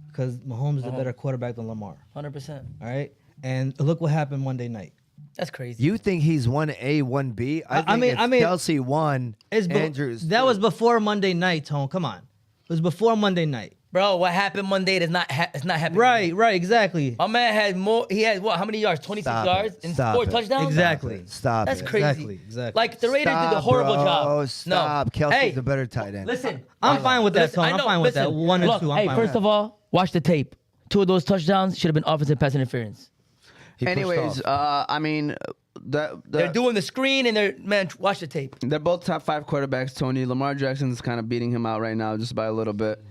Because Mahomes is a better quarterback than Lamar, 100%. all right? And look what happened Monday night. That's crazy. You think he's 1A, 1B? I mean, Kelsey 1, It's Andrews. that 2. was before Monday night, Tone. Come on. It was before Monday night. Bro, what happened Monday is not it's not happening. Right, exactly. My man had more. He had what? How many yards? 26 Stop yards it. and Stop 4 it. touchdowns. Exactly. Stop That's it. crazy. Exactly. Like the Raiders did a Stop, horrible bro. job. Stop. No. Kelsey's Hey, the better tight end. listen. I'm fine with that, Listen, Tone. I I'm know, fine with that. listen, 1 and look, 2. I'm hey, fine first with of all, watch the tape. 2 of those touchdowns should have been offensive pass interference. He pushed Anyways, off. I mean, They're doing the screen and watch the tape. they're both top 5 quarterbacks. Tony Lamar Jackson's kind of beating him out right now just by a little bit.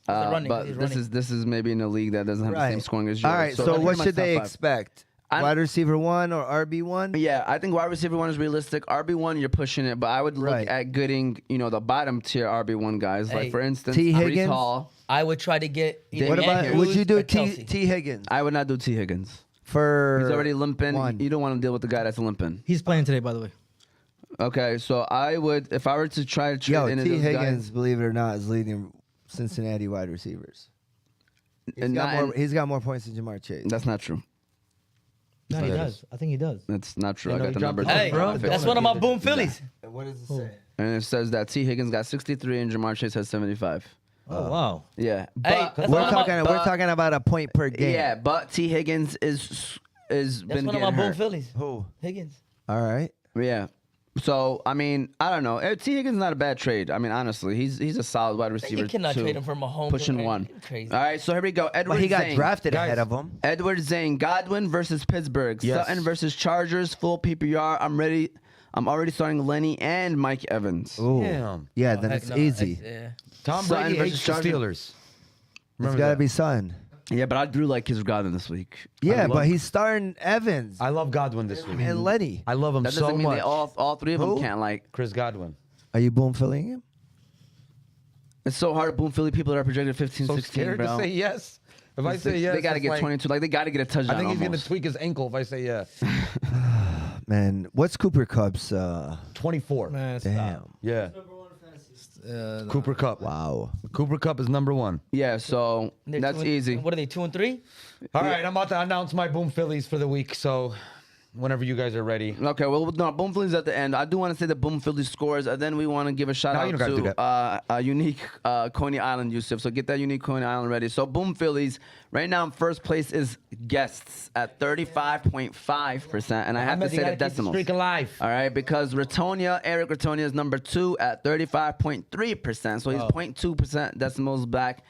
running, But he's this running. is maybe in a league that doesn't have the same scoring as yours. All right. So they're what pretty much should they top 5. expect? Wide receiver 1 or RB1? Yeah, I think wide receiver 1 is realistic. RB1, you're pushing it, but I would look Right. at getting, the bottom tier RB1 guys. Hey, Like for instance, T. Brees Higgins? Hall. I would try to get. either What about Andrews would you do or Kelsey. T Higgins I would not do T. Higgins. for? He's already limping. one. You don't want to deal with the guy that's limping. He's playing today, by the way. Okay, so I would, if I were to try to trade Yo, any of T those Higgins, guys, believe it or not, is leading Cincinnati wide receivers. and He's got more points than Jamar Chase. that's not true. No, he That does. I think he does. That's not true. You I know, got he the dropped number. the Hey, ball, down. that's one of my boom Phillies. What does it say? And it says that T. Higgins got 63 and Jamar Chase has 75. Oh wow. Yeah, Hey, but that's We're one of my- talking. We're talking about a point per game. yeah, but T. Higgins is That's been one of getting my boom hurt. Phillies. Who? Higgins. All right. Yeah. So I mean, I don't know. T. Higgins is not a bad trade. I mean, honestly, he's a solid wide receiver. You cannot too. trade him for Mahomes. Pushing or- one. Crazy. All right, so here we go. Edward But he got Zane. drafted Guys. ahead of him. Edward Zane, Godwin versus Pittsburgh, Yes. Sutton versus Chargers, full PPR. I'm ready. I'm already starting Lenny and Mike Evans. Ooh. Damn. Yeah, Oh, then heck it's no, easy. yeah. Tom Sutton Brady versus hates the Chargers. Steelers. It's Remember got to that. be Son. Yeah, but I do like his Godwin this week. Yeah, love- but he's starting Evans I love Godwin this week. and Lenny. I love him That so doesn't mean much. they all 3 of them Who? can't like. Chris Godwin. Are you boom filling him? It's so hard to boom Philly people that are projected 15, So 16, scared bro. to say yes. If I say yes, they got to it's get like, 22. Like they got to get a touchdown. I think he's gonna almost. tweak his ankle if I say yes. Man, what's Cooper Cup's? 24. Man, stop. Damn. Yeah. No. Cooper Cup. Wow. Cooper Cup is number 1. Yeah, so They're that's 2 and- easy. What are they? 2 and 3? All right, I'm about to announce my boom Phillies for the week. So, whenever you guys are ready. Okay, well, no, Boom Phillies at the end. I do want to say the Boom Phillies scores, and then we want to give a shout No, out you don't gotta do to a unique Coney Island, Yusuf. So get that unique Coney Island ready. So Boom Phillies, right now in first place is Guests at 35.5%, and I have to say the decimals. Streak alive. All right, because Eric Ratonia is number 2 at 35.3%. So he's 0.2% decimals back.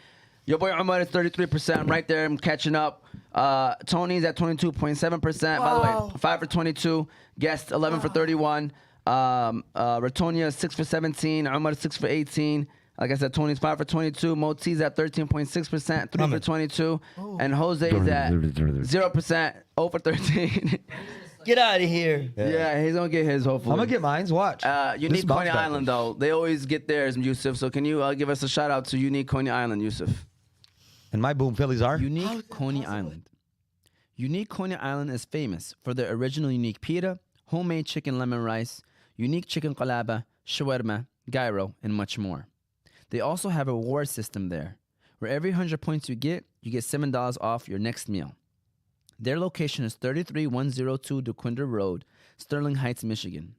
Your boy Umar is 33%. I'm right there. I'm catching up. Tony's at 22.7%. By the way, 5 for 22. Guest 11 for 31. Ratonia 6 for 17. Umar 6 for 18. Like I said, Tony's 5 for 22. Moti's at 13.6%, 3 for 22. And Jose is at 0%, 0 for 13. Get out of here. Yeah, he's going to get his, hopefully. I'm gonna get mines. Watch. This Unique is bounce Coney back. Island, though. They always get theirs, Yusuf. So can you give us a shout out to Unique Coney Island, Yusuf? And my boom Phillies are. Unique Coney Island. Unique Coney Island is famous for their original unique pita, homemade chicken lemon rice, unique chicken qalaba, shawarma, gyro, and much more. They also have a reward system there, where every 100 points you get $7 off your next meal. Their location is 33102 DeQuinder Road, Sterling Heights, Michigan.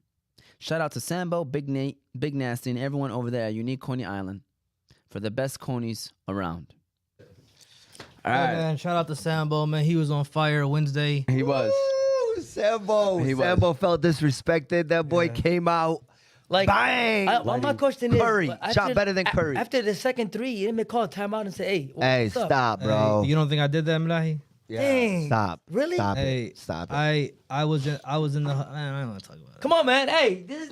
Shout out to Sambo, Big Nate, Big Nasty, and everyone over there at Unique Coney Island for the best conies around. All Hey, right. man, shout out to Sambo, man. He was on fire Wednesday. He was. Ooh, Sambo. He was. Sambo felt disrespected. That boy came out. Like, Bang! well, my question is, Curry. but Shot better than Curry. After the second 3, you didn't call a timeout and say, "Hey, Hey, what's up?" stop, bro. Hey, you don't think I did that, Malahi? Dang. Stop. Really? Stop Hey, it. Stop it. I was in the. Man, I don't want to talk about it. Come on, man. Hey, this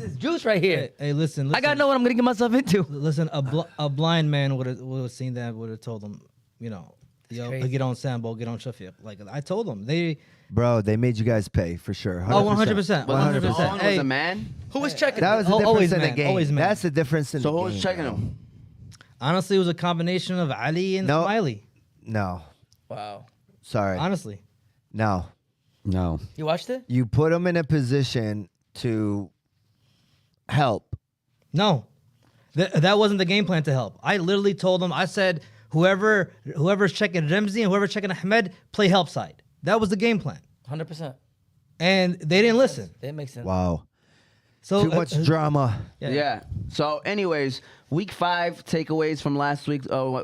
is juice right here. Hey, listen. I gotta know what I'm gonna get myself into. Listen, a blind man would have seen that. Would have told him, yo, crazy. get on Sambo, get on Shafiq. Like I told them, they. Bro, they made you guys pay for sure. 100%. Oh, 100%. Was it 100%. Owen was Hey, a man? Who was checking? That was the Always difference in the man, game. always man. That's the difference in So the who game. was checking bro. him? honestly, it was a combination of Ali and No. Smiley. No. Wow. Sorry. Honestly, No. No. You watched it? You put them in a position to help. no, that wasn't the game plan to help. I literally told them. I said, whoever's checking Ramsey and whoever's checking Ahmed, play help side. That was the game plan, 100%. and they didn't listen. That makes sense. Wow. So Too much drama. Yeah. So, anyways, Week 5 takeaways from last week.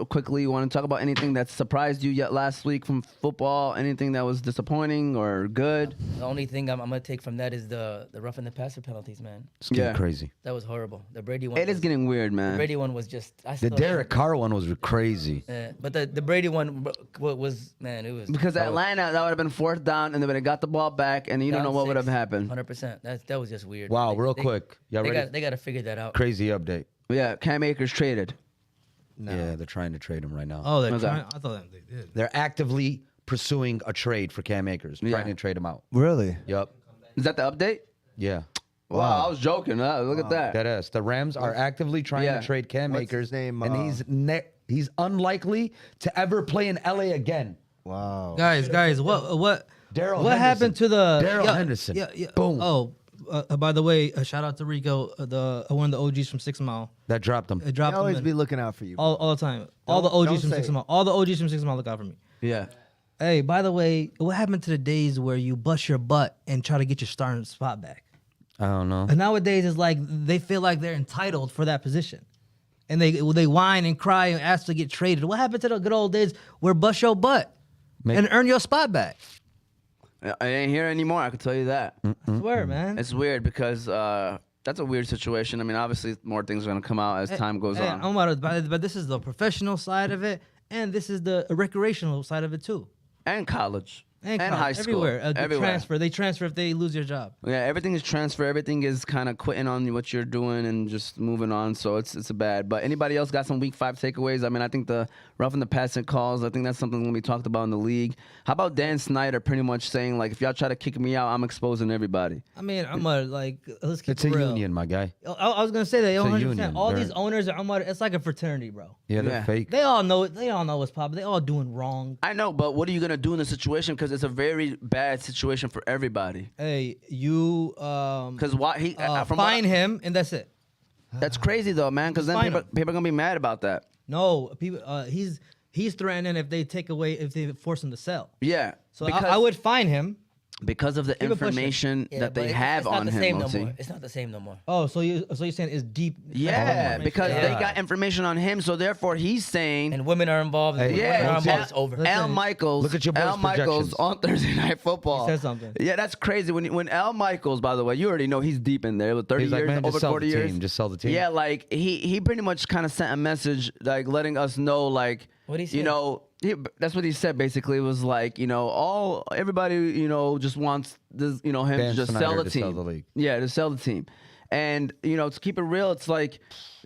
Quickly, you want to talk about anything that surprised you yet last week from football? Anything that was disappointing or good? The only thing I'm gonna take from that is the roughing the passer penalties, man. It's getting Yeah. crazy. That was horrible. The Brady one. It is was- getting weird, The man. Brady one was just. The Derek Carr one was crazy. But the Brady one was man. It was Because Atlanta, that would have been 4th down, and they would have got the ball back, and you don't know what would have happened. 100%. That was just weird. Wow, real quick. Y'all ready? They got to figure that out. Crazy update. Yeah, Cam Akers traded. Yeah, they're trying to trade him right now. Oh, they're Okay. trying. I thought they did. They're actively pursuing a trade for Cam Akers, Yeah. trying to trade him out. Really? Yup. Is that the update? Yeah. Wow, I was joking. Look at that. That is. The Rams are actively trying Yeah. to trade Cam What's Akers, his name, and he's unlikely to ever play in LA again. Wow. Guys, what Daryl what happened to the Daryl Henderson. Yeah. Boom. Oh, by the way, shout out to Rico, one of the OGs from 6 Mile. That dropped him. It I dropped him always in. be looking out for you. all the time. All the Don't OGs from say 6 it. Mile. All the OGs from 6 Mile look out for me. Yeah. Hey, by the way, what happened to the days where you bust your butt and try to get your starting spot back? I don't know. And nowadays, it's like they feel like they're entitled for that position, and they whine and cry and ask to get traded. What happened to the good old days where bust your butt and earn your spot back? I ain't here anymore, I can tell you that. I swear, man. It's weird because that's a weird situation. I mean, obviously, more things are going to come out as time goes Hey, on. but this is the professional side of it, and this is the recreational side of it too. And college. And college, high school. everywhere. Everywhere. Transfer. They transfer if they lose their job. Yeah, everything is transfer. Everything is kind of quitting on what you're doing and just moving on. So it's a bad. But anybody else got some week 5 takeaways? I mean, I think the roughing the passing calls, I think that's something that we talked about in the league. How about Dan Snyder pretty much saying, like, if y'all try to kick me out, I'm exposing everybody? I mean, let's keep It's it a real. union, my guy. I was gonna say that. It's a 100%. union. All They're- these owners are. It's like a fraternity, bro. Yeah, they're Yeah. fake. They all know it. They all know what's popping. They all doing wrong. I know, but what are you going to do in the situation? Because it's a very bad situation for everybody. Hey, you Because why he from fine him, and that's it. That's crazy though, man. Because then Fine people are gonna be mad about that. No, people. He's threatening if they force him to sell. Yeah. So I would fine him. because of the Keep it pushing. information Yeah, that but they it's have not on the him. same no Moti. more. It's not the same no more. Oh, so you're saying it's deep? Yeah, because they Yeah. got information on him, so therefore he's saying. And women are involved. And Hey, women are yeah, involved. It's over. Listen, Al Michaels. look at your boy's Al Michaels projections. on Thursday Night Football. He said something. Yeah, that's crazy. When Al Michaels, by the way, you already know he's deep in there with 30 He's like, years, man, just over sell 40 the years. team. Just sell the team. Yeah, like he pretty much kind of sent a message, like letting us know, like What'd he you say? know, that's what he said. Basically, it was like everybody just wants this, him Dan to just Snyder sell the to team. sell the league. Yeah, to sell the team. And to keep it real, it's like,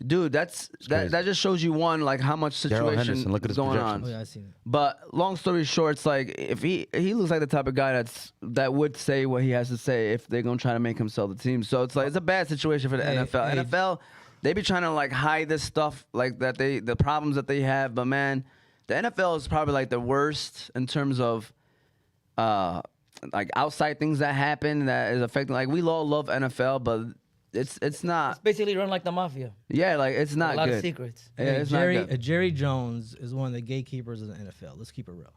dude, that crazy. just shows you one, like how much Daryl situation Henderson, look at is his going projections. Oh on. yeah, I seen it. But long story short, it's like if he looks like the type of guy that would say what he has to say if they're gonna try to make him sell the team. So it's like it's a bad situation for the Hey, NFL. hey. NFL, they be trying to like hide this stuff like that the problems that they have. But man, the NFL is probably like the worst in terms of like outside things that happen that is affecting. Like we all love NFL, but it's not. It's basically run like the mafia. Yeah, like it's not A lot good. of secrets. Yeah, Hey, it's not good. Jerry Jones is one of the gatekeepers of the NFL. Let's keep it real.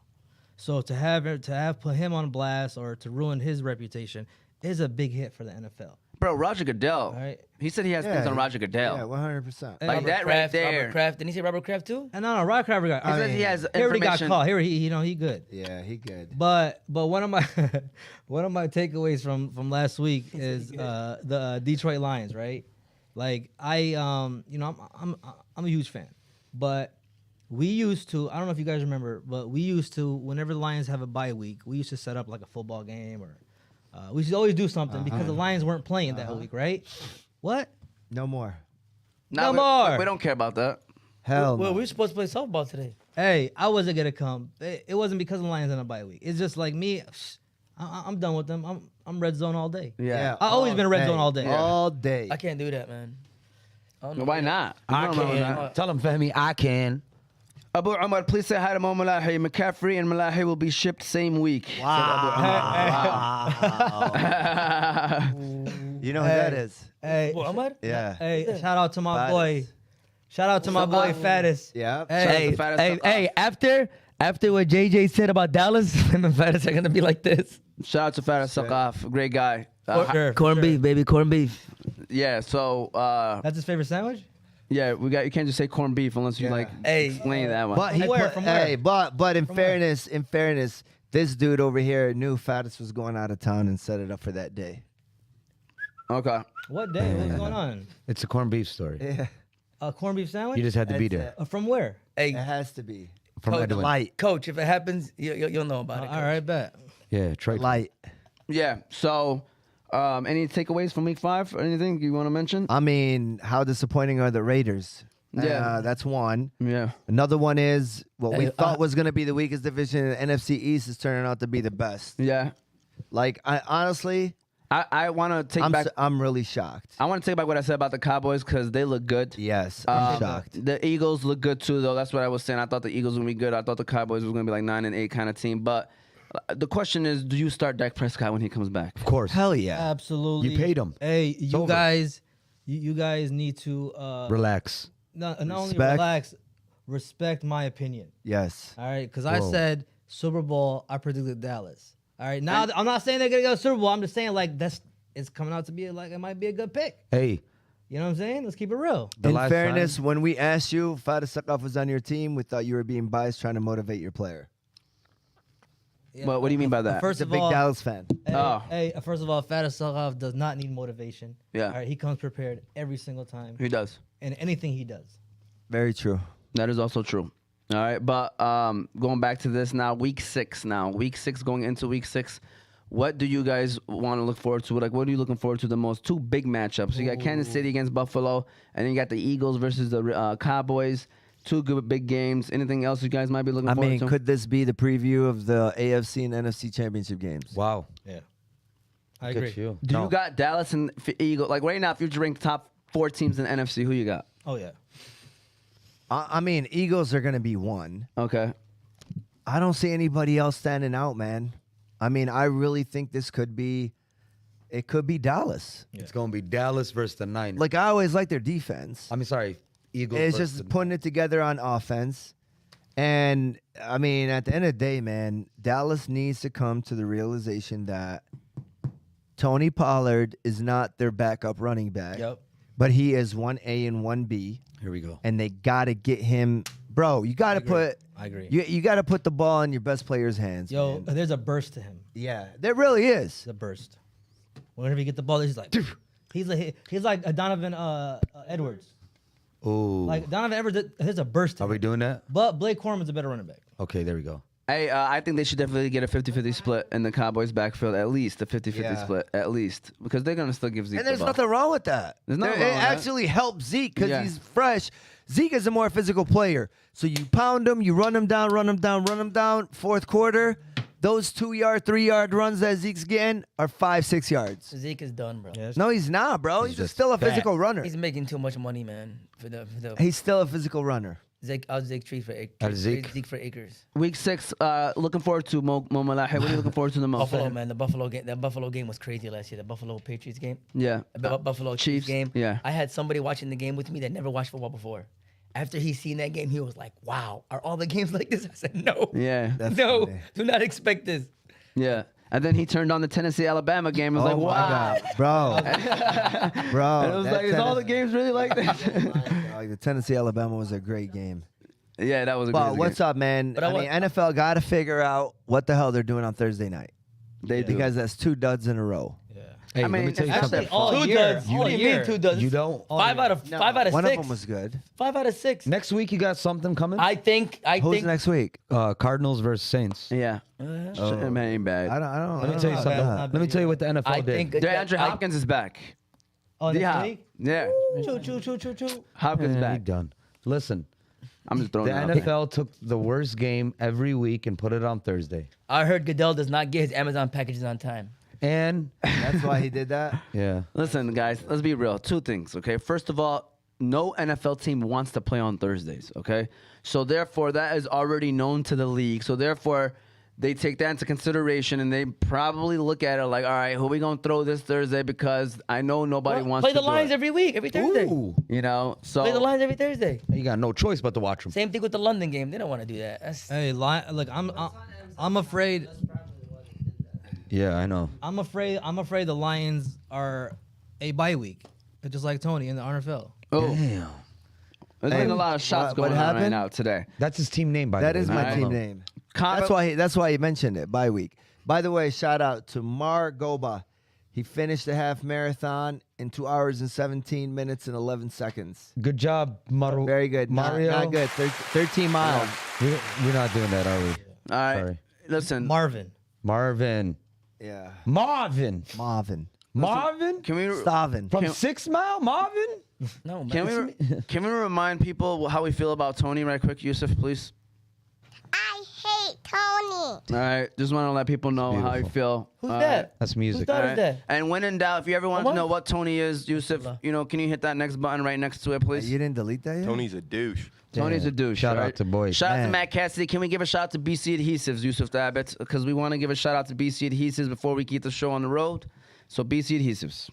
So to have put him on blast or to ruin his reputation is a big hit for the NFL. Bro, Roger Goodell. Right. He said he has things on Roger Goodell. Yeah, 100%. Hey, Like Robert that right there. Robert Kraft. Didn't he say Robert Kraft too? And no, Rod Crabber got. He says he has He already got information. caught. He good. Yeah, he good. But one of my one of my takeaways from last week is the Detroit Lions, right? Like I'm a huge fan, but we used to, I don't know if you guys remember, but we used to, whenever the Lions have a bye week, we used to set up like a football game or we should always do something because the Lions weren't playing that week, right? What? No more. No we- more. We don't care about that. Hell Well, no. we were supposed to play softball today. Hey, I wasn't gonna come. It wasn't because the Lions on a bye week. It's just like me. I'm done with them. I'm red zone all day. Yeah. I always been a red zone all day. All day. I can't do that, man. I don't know. Why not? I No, no, no, can. no. Tell him, Femi, I can. Abu Umar, please say hi to Moe Malahi. McCaffrey and Malahi will be shipped same week. You know who that is? Hey, Well, Ahmad? Yeah. hey, shout out to my Fattest. boy. Shout out to my boy Fattest. Yeah. Hey, Shout out to Fattest. After what JJ said about Dallas, him and Fattest are gonna be like this. Shout out to Fattest Suck Off. Great guy. Sure, Corned sure. beef, baby, corned beef. Yeah, so That's his favorite sandwich? Yeah, we got. You can't just say corned beef unless you like Hey. explain that one. But he where? put, From where? hey, but in From where? fairness, this dude over here knew Faddis was going out of town and set it up for that day. Okay. What day? What's going on? It's a corned beef story. Yeah, A corned beef sandwich? You just had to be That's there. it. From where? Hey, It has to be From Coach, Edwin. light, Coach, if it happens, you'll know about it. All right, bet. Yeah, Troy. light. Yeah. So, any takeaways from week 5 or anything you want to mention? I mean, how disappointing are the Raiders? Yeah. That's one. Yeah. Another one is what we Hey, thought was going to be the weakest division in the NFC East is turning out to be the best. Yeah. Like, I honestly, I want to take back. I'm really shocked. I want to take back what I said about the Cowboys because they look good. Yes, I'm shocked. The Eagles look good too, though. That's what I was saying. I thought the Eagles would be good. I thought the Cowboys was going to be like 9-8 kind of team. But the question is, do you start Dak Prescott when he comes back? Of course. Hell yeah. Absolutely. You paid him. Hey, you over. guys, you guys need to Relax. not only Respect. relax, respect my opinion. Yes. All right, because I Whoa. said Super Bowl, I predicted Dallas. All right, now I'm not saying they're gonna go to Super Bowl. I'm just saying like it's coming out to be like it might be a good pick. Hey, You know what I'm saying? Let's keep it real. the In last fairness, time- when we asked you if Faddis Suckoff was on your team, we thought you were being biased trying to motivate your player. Yeah, But what do you mean by that? First He's a of big all, Dallas fan. Hey, Oh. hey, first of all, Faddis Suckoff does not need motivation. Yeah. All right, he comes prepared every single time He does. in anything he does. Very true. That is also true. All right, but going back to this now, week 6 now. Week 6 going into week 6. What do you guys want to look forward to? Like, what are you looking forward to the most? 2 big matchups. You got Kansas City against Buffalo, and then you got the Eagles versus the Cowboys. 2 good big games. Anything else you guys might be looking I forward mean, to? could this be the preview of the AFC and NFC championship games? Wow. Yeah, I Look agree. at you. Do No. you got Dallas and Eagles? Like right now, if you rank top 4 teams in the NFC, who you got? Oh yeah. I mean, Eagles are going to be one. Okay. I don't see anybody else standing out, man. I mean, I really think this could be Dallas. It's going to be Dallas versus the Niners. Like, I always like their defense. I mean, sorry, Eagles. It's versus just the- putting it together on offense. And, I mean, at the end of the day, man, Dallas needs to come to the realization that Tony Pollard is not their backup running back. Yep. But he is 1A and 1B. Here we go. And they got to get him. Bro, you got to put. I agree. You got to put the ball in your best player's hands. Yo, man. there's a burst to him. Yeah, there really is. The burst. Whenever he get the ball, he's like, he's like a Donovan Edwards. Ooh. Like Donovan Edwards, there's a burst. To Are we him. doing that? But Blake Corman's a better running back. Okay, there we go. Hey, I think they should definitely get a 50-50 split in the Cowboys backfield, at least a 50-50 Yeah. split, at least, because they're gonna still give Zeke And there's the ball. nothing wrong with that. There's nothing It wrong with that. actually helps Zeke because Yeah. he's fresh. Zeke is a more physical player. So you pound him, you run him down, run him down, run him down. Fourth quarter, those 2-yard, 3-yard runs that Zeke's getting are 5-6 yards. Zeke is done, bro. Yeah, No, he's not, bro. He's just still a fat. physical runner. He's making too much money, man. For the He's still a physical runner. Zeke, I'll Zeke trade for Zeke? Zeke for acres. Week 6, looking forward to Moe Malahi. What are you looking forward to the most? Buffalo, man. The Buffalo game. That Buffalo game was crazy last year. The Buffalo Patriots game. Yeah. Buffalo Chiefs, Chiefs game. yeah. I had somebody watching the game with me that never watched football before. After he seen that game, he was like, "Wow, are all the games like this?" I said, "No, Yeah. That's no, funny. do not expect this." Yeah. And then he turned on the Tennessee-Alabama game and was Oh like, my wow. God, bro, bro. And it was that like, is all the Tennessee- games really like this? Like, the Tennessee Alabama was a great game. Yeah, that was a But crazy what's game. up, man? But I I mean, want- NFL got to figure out what the hell they're doing on Thursday night They do. because that's 2 duds in a row. Yeah. Hey, I mean, let me tell you it's something. Actually, all Two year. duds. all What do you year. mean 2 duds? You don't. Five out of 6. One of them was good. 5 out of 6. Next week, you got something coming? I think. Who's next week? Cardinals versus Saints. Yeah. Shit, man, ain't bad. I don't. Let me tell you not something. bad, not Let me bad. tell you what the NFL I did. think. DeAndre I- Hopkins is back. Oh, next D-Hop. week? Yeah. Choo, choo, choo, choo, choo. Hopkins He back. done. Listen, I'm just throwing the it out there. NFL took the worst game every week and put it on Thursday. I heard Goodell does not get his Amazon packages on time. And That's why he did that. yeah, Listen, guys, let's be real. 2 things, okay? First of all, no NFL team wants to play on Thursdays, okay? So therefore, that is already known to the league. So therefore, they take that into consideration and they probably look at it like, all right, who we gonna throw this Thursday because I know nobody wants Play to the Lions do it. every week, every Thursday. ooh, You know, so Play the Lions every Thursday. you got no choice but to watch them. Same thing with the London game. They don't want to do that. That's, Hey, look, I'm afraid. Yeah, I know. I'm afraid the Lions are a bye week, just like Tony in the NFL. oh, Damn. There's been a lot of shots what going on right happened? now today. That's his team name, by the way. That is my Alright. team name. Comment- That's why he mentioned it. Bye week. By the way, shout out to Mar Goba. He finished the half marathon in 2 hours and 17 minutes and 11 seconds. Good job, Mario. Very good. Mario. Not good. 13 miles. We're not doing that, are we? All right. Sorry. Listen. Marvin. Marvin. Yeah. Marvin. Marvin. Marvin? Can we Stavin. From Can- 6 Mile? Marvin? No, man. can we remind people how we feel about Tony right quick, Yusuf, please? I hate Tony. All right. Just want to let people know how you beautiful. feel. Who's All that? right. That's music. Whose daughter is that? And when in doubt, if you ever want to What? know what Tony is, Yusuf, can you hit that next button right next to it, please? You didn't delete that yet? Tony's a douche. Tony's a douche. Shout all out right? to Boyd. Shout out to Man. Matt Cassidy. Can we give a shout out to BC Adhesives, Yusuf Dabbit? Because we want to give a shout out to BC Adhesives before we keep the show on the road. So BC Adhesives.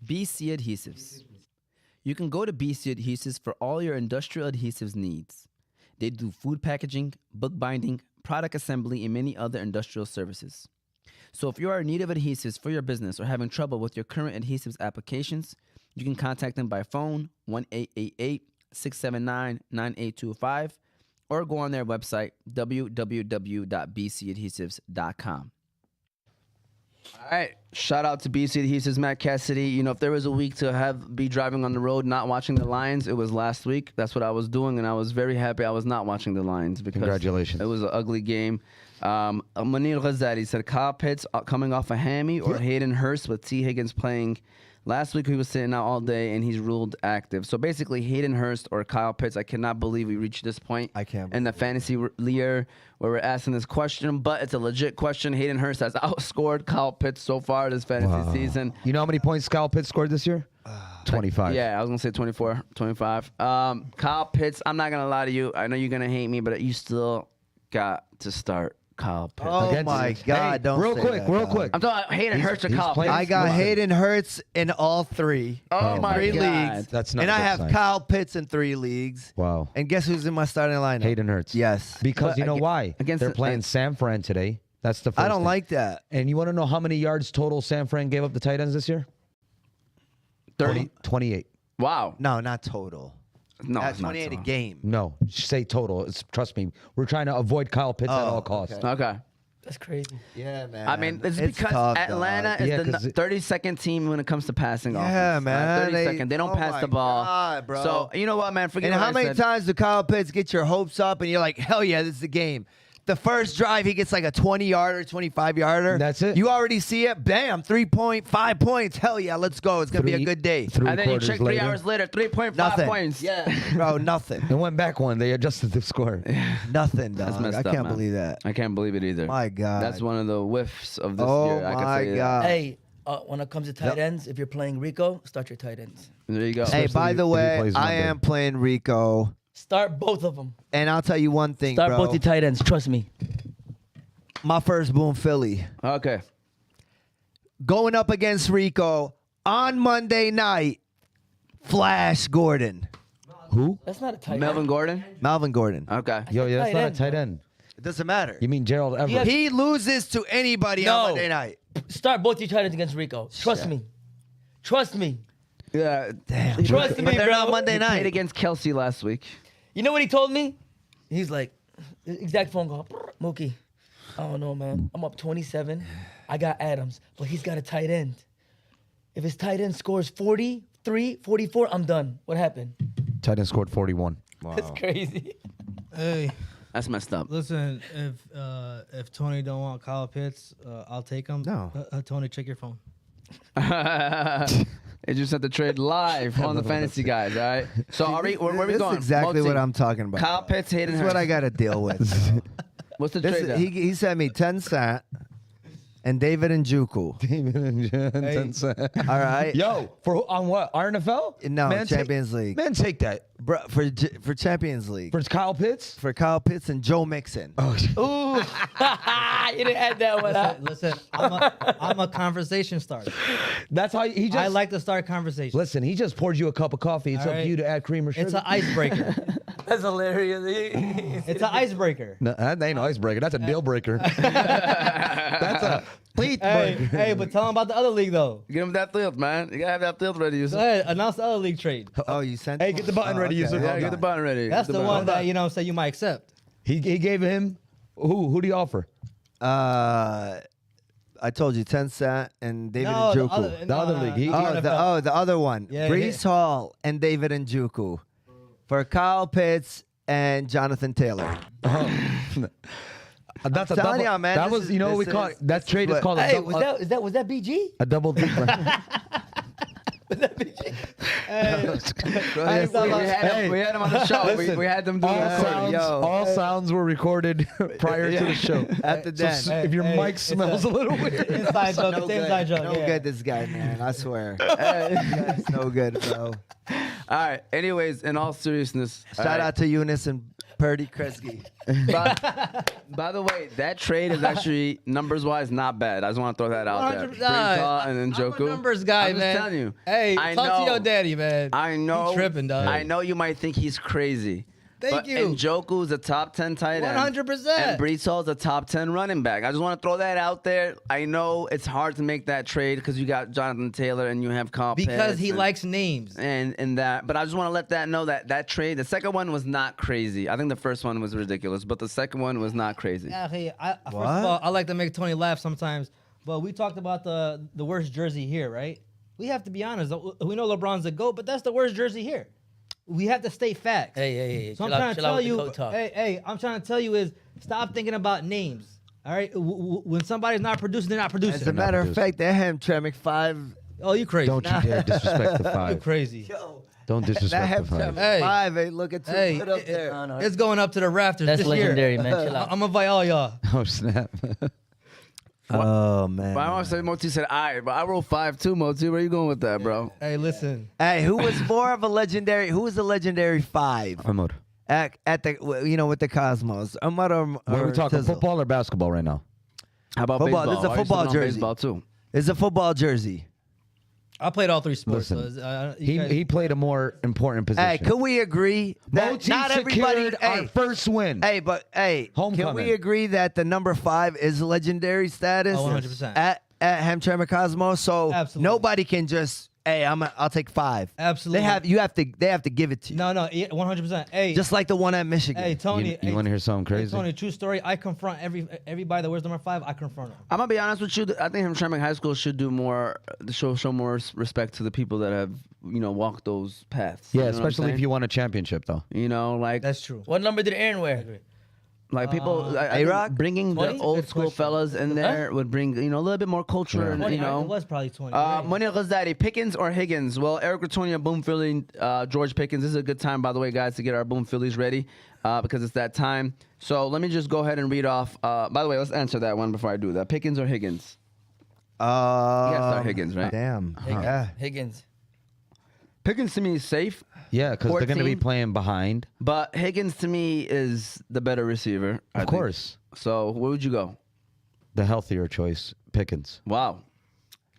BC Adhesives. You can go to BC Adhesives for all your industrial adhesives needs. They do food packaging, book binding, product assembly, and many other industrial services. So if you are in need of adhesives for your business or having trouble with your current adhesives applications, you can contact them by phone 1-888-679-9825 or go on their website www.bcadhesives.com. All right, shout out to BC Adhesives, Matt Cassidy. If there was a week to be driving on the road, not watching the Lions, it was last week. That's what I was doing, and I was very happy I was not watching the Lions because Congratulations. it was an ugly game. Munir Ghazali said Kyle Pitts coming off a hammy or Hayden Hurst with T. Higgins playing. Last week he was sitting out all day and he's ruled active. So basically Hayden Hurst or Kyle Pitts. I cannot believe we reached this point I can't in the fantasy year where we're asking this question, but it's a legit question. Hayden Hurst has outscored Kyle Pitts so far this fantasy season. You know how many points Kyle Pitts scored this year? 25. Yeah, I was going to say 24, 25. Kyle Pitts, I'm not going to lie to you. I know you're going to hate me, but you still got to start Kyle Pitts. Oh Against- my God! Hey, Don't real say quick, that, real dog. quick. I'm talking about Hayden Hurst or he's Kyle playing- Pitts. I got Listen. Hayden Hurts in all three. Oh my three God. leagues. That's not and a I good have sign. Kyle Pitts in 3 leagues. Wow. And guess who's in my starting lineup? Hayden Hurts. Yes. Because But you know why? against They're the- playing San Fran today. That's the first I don't thing. like that. And you want to know how many yards total San Fran gave up the tight ends this year? 30. 28. Wow. No, not total. No, At it's not 28 a so. game. No, say total. Trust me. We're trying to avoid Kyle Pitts at all costs. Okay. That's crazy. Yeah, man. I mean, it's because tough, Atlanta dog. is Yeah, the 'cause it- 32nd team when it comes to passing Yeah, offense. man. 32nd. They don't Oh pass my the ball. God, bro. So, you know what, man? Forget And what how I many said. times do Kyle Pitts get your hopes up and you're like, hell yeah, this is the game? The first drive, he gets like a 20-yarder, 25-yarder. That's it. You already see it. Bam, 3.5 points. Hell yeah, let's go. It's going to be a good day. Three And then you quarters check 3 later. hours later, 3.5 Nothing. points. Yeah, bro, nothing. It went back one. They adjusted the score. Nothing, dog. That's messed I up, can't man. believe that. I can't believe it either. My God. That's one of the whiffs of this Oh, year. I can my tell you God. that. Hey, when it comes to tight ends, if you're playing Rico, start your tight ends. There you go. Hey, by if the he way, plays I Monday. am playing Rico. Start both of them. And I'll tell you one thing, Start bro. both your tight ends. Trust me. My first boom Philly. Okay. Going up against Rico on Monday night, Flash Gordon. Who? That's not a tight Melvin end. Gordon? Malvin Gordon. Okay. Yo, yeah, that's Tight not end, a tight bro. end. It doesn't matter. You mean Gerald Everett? Yeah. He loses to anybody on No. Monday night. Start both your tight ends against Rico. Trust me. Trust me. Yeah. Damn. Trust But me, they're bro. on Monday He played night. against Kelsey last week. You know what he told me? He's like, exact phone call. Mookie, I don't know, man. I'm up 27. I got Adams, but he's got a tight end. If his tight end scores 43, 44, I'm done. What happened? Tight end scored 41. That's crazy. Hey, That's messed up. listen, if Tony don't want Kyle Pitts, I'll take him. No. Tony, check your phone. It just had to trade live on the Fantasy Guys, all right? So, are we, where are we This going? is exactly Motzi, what I'm talking about. Kyle Pitts, Hayden This is what Hurst. I got to deal with. What's the This trade? is, he sent me 10 cent and David Njoku. All right. Yo, on what? RNFL? No, Man, Champions League. Man, take that. Bro, for Champions League. For Kyle Pitts? For Kyle Pitts and Joe Mixon. Oh, Ooh. You didn't add that one out. Listen, I'm a conversation starter. that's how he just. I like to start conversations. Listen, he just poured you a cup of coffee. It's All up right. to you to add cream or sugar. It's an icebreaker. That's hilarious. It's an icebreaker. No, that ain't no icebreaker. That's a deal breaker. That's a pleat Hey, breaker. hey, but tell them about the other league though. Give him that field, man. You gotta have that field ready, Go Yusuf. ahead, announce the other league trade. Oh, you sent. Hey, get the button ready, Yusuf. Yeah, Hold get on. the button ready. That's Get the button one ready. that you know say you might accept. He gave him who do you offer? I told you 10 Cent and David No, Njoku. The other league. He- The other one. Yeah, Brees Hall and David Njoku for Kyle Pitts and Jonathan Taylor. That's a telling double. y'all, man, that this was, is- you know, what we this call is- it. That this trade is is called Hey, a was that BG? a double deep. Hey, We had him on the show. Listen, we had them do all the recording. sounds, all sounds were recorded prior to the show. At the So den. if your Hey, mic it's smells a little weird. inside joke. No It's good. inside joke. No yeah. good, this guy, man. I swear. That's no good, bro. All right. Anyways, in all seriousness, Shout out to Eunice and Purdy Kresge. By the way, that trade is actually numbers wise not bad. I just want to throw that out there. 100%. Brees Hall and then I'm Njoku. a numbers guy, I'm just man. telling you. Hey, I talk know. to your daddy, man. I know. He tripping, dog. I know you might think he's crazy. Thank but you. Njoku's a top 10 tight end. 100%. And Brees Hall's a top 10 running back. I just want to throw that out there. I know it's hard to make that trade because you got Jonathan Taylor and you have Kyle Because Pitts he and- likes names. and that, but I just want to let that know that trade, the second one was not crazy. I think the first one was ridiculous, but the second one was not crazy. Yeah, hey, first What? of all, I like to make Tony laugh sometimes, but we talked about the worst jersey here, right? We have to be honest. We know LeBron's the GOAT, but that's the worst jersey here. We have to state facts. Hey. So I'm chill out- trying to chill out tell with the you, coat talk. hey, I'm trying to tell you is stop thinking about names. All right, when somebody's not producing, they're not producing. As a matter of producing. fact, that Hamtramck 5. Oh, you crazy? Don't you dare disrespect the You five. crazy? Don't That disrespect the Hamtramck five. Hey. 5 ain't looking too Hey, good up there. No, no. It's going up to the rafters That's this legendary, year. man. Chill out. I'm gonna invite all y'all. Oh snap! Oh, man. But I want to say Moti said, all right, but I rolled 5 too, Moti. Where you going with that, bro? Hey, listen. Hey, who was more of a legendary? Who was the legendary 5 Ahmad. at the with the Cosmos? Ahmad or What are we talking? Tizzle? Football or basketball right now? How about Football. baseball? This is a Why are you football sitting on jersey. Baseball too. It's a football jersey. I played all 3 sports. Listen, so you guys- He played a more important position. Hey, could we agree that Moti not everybody? secured our first win. Hey, but hey, can Homecoming. we agree that the number 5 is legendary status? Oh, 100%. At Hamtramck Cosmos, so Absolutely. nobody can just I'll take 5. Absolutely. They have to give it to you. No, 100%. Hey, Just like the one at Michigan. hey, Tony. You want to hear something Hey, crazy? Tony, true story. I confront everybody that wears number 5. I confront them. I'm gonna be honest with you. I think Hamtramck High School should do more, show more respect to the people that have walked those paths. Yeah, You know what I'm especially if saying? you won a championship, though. Like That's true. What number did Aaron wear? like people. I think A-Rock? bringing 20? the old Good school question. fellas in there would bring a little bit more culture and It was probably 20. Money Ghazali, Pickens or Higgins? Well, Eric Ratonia, Boom Philly, George Pickens. This is a good time, by the way, guys, to get our Boom Phillies ready because it's that time. So let me just go ahead and read off. By the way, let's answer that one before I do that. Pickens or Higgins? You gotta start Higgins, right? Damn. Higgins. Yeah. Higgins. Pickens to me is safe, Yeah, because they're going to be 14. playing behind. but Higgins to me is the better receiver. I Of think. course. So where would you go? The healthier choice, Pickens. Wow.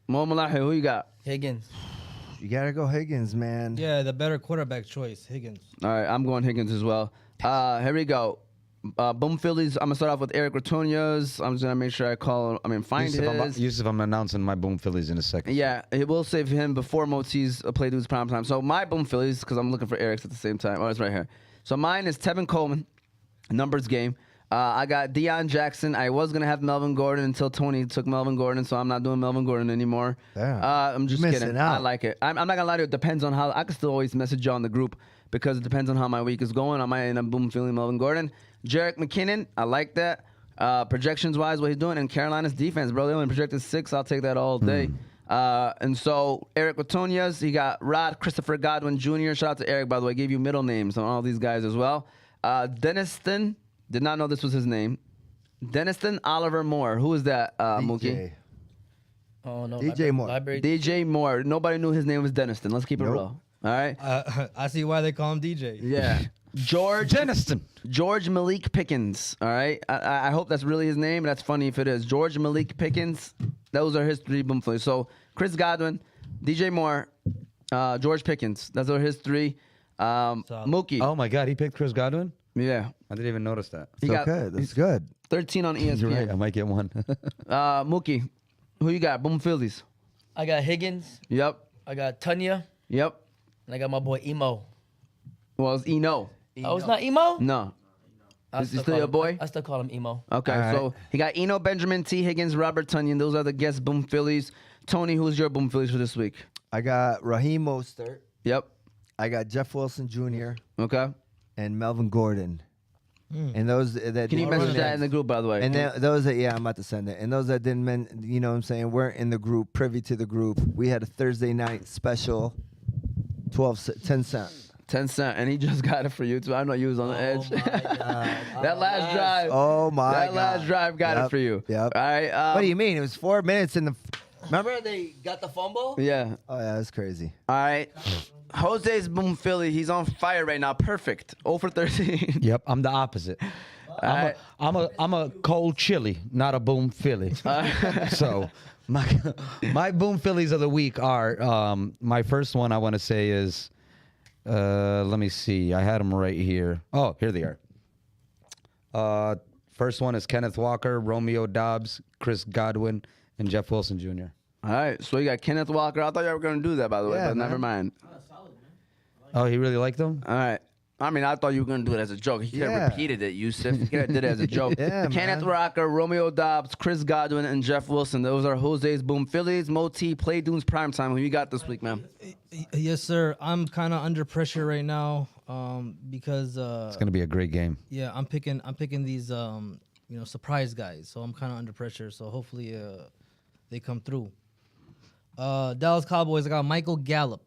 Moe Malahi, who you got? Higgins. You gotta go Higgins, man. yeah, the better quarterback choice, Higgins. All right, I'm going Higgins as well. Here we go. Boom Phillies. I'm gonna start off with Eric Ratonia's. I'm just gonna make sure I find his. Yusuf, I'm announcing my Boom Phillies in a second. Yeah, it will save him before Moti's play dudes prime time. So my Boom Phillies, because I'm looking for Eric's at the same time. Oh, it's right here. So mine is Tevin Coleman, numbers game. I got Deion Jackson. I was gonna have Melvin Gordon until Tony took Melvin Gordon, so I'm not doing Melvin Gordon anymore. Damn. I'm just You're missing kidding. out. I like it. I'm not gonna lie to you. It depends on how. I can still always message you on the group because it depends on how my week is going. I might end up boom feeling Melvin Gordon. Jarek McKinnon. I like that. Projections wise, what he's doing in Carolina's defense, bro. They only projected 6. I'll take that all day. And so Eric Ratonia's, he got Rod Christopher Godwin Jr. Shout out to Eric, by the way. Gave you middle names on all these guys as well. Deniston, did not know this was his name. Deniston Oliver Moore. Who is that, Mookie? DJ. Oh no. DJ Moore. Library. DJ Moore. Nobody knew his name was Deniston. Let's keep it Nope. real. All right. I see why they call him DJ. Yeah. George Malik Pickens. All right. I hope that's really his name. That's funny if it is. George Malik Pickens. Those are his 3 boom flies. So Chris Godwin, DJ Moore, George Pickens. Those are his 3. Mookie. Oh my God, he picked Chris Godwin. Yeah. I didn't even notice that. He It's got okay. That's good. 13 on ESPN. You're right. I might get one. Mookie, who you got? Boom Phillies. I got Higgins. Yep. I got Tunya. Yep. And I got my boy Emo. Well, it's Eno. Oh, it's not Emo? No. I Is he still still call your him- boy? I still call him Emo. Okay, All right. so he got Eno, Benjamin, T. Higgins, Robert Tunyon. Those are the guest Boom Phillies. Tony, who's your Boom Phillies for this week? I got Raheem Mostert. Yep. I got Jeff Wilson Jr. Okay. and Melvin Gordon. And those that Can you didn't- message that in the group, by the way? And those that I'm about to send it. And those that didn't, you know what I'm saying, weren't in the group, privy to the group. We had a Thursday night special, 10 cents. 10 cent, and he just got it for you too. I know you was on the edge. That last drive. Oh my That God. last drive got it Yep, for you. Yep. All right. What do you mean? It was 4 minutes in the. Remember they got the fumble? Yeah. Oh yeah, that's crazy. All right. Jose's Boom Philly. He's on fire right now. Perfect. 0 for 13. Yep, I'm the opposite. right. I'm a cold chili, not a boom Philly. So my boom Phillies of the week are my first one. I want to say is let me see. I had them right here. Oh, here they are. First one is Kenneth Walker, Romeo Dobbs, Chris Godwin, and Jeff Wilson Jr. All right. So you got Kenneth Walker. I thought you were going to do that, by the way, Yeah, but never man. mind. Oh, he really liked them? All right. I mean, I thought you were going to do it as a joke. He could have Yeah. repeated it, Yusuf. He could have did it as a joke. Yeah, Kenneth man. Walker, Romeo Dobbs, Chris Godwin, and Jeff Wilson. Those are Jose's Boom Phillies. Moti, Play Dunes Primetime. Who you got this week, man? Yes, sir. I'm kind of under pressure right now because It's going to be a great game. yeah, I'm picking these surprise guys. So I'm kind of under pressure. So hopefully they come through. Dallas Cowboys. I got Michael Gallup.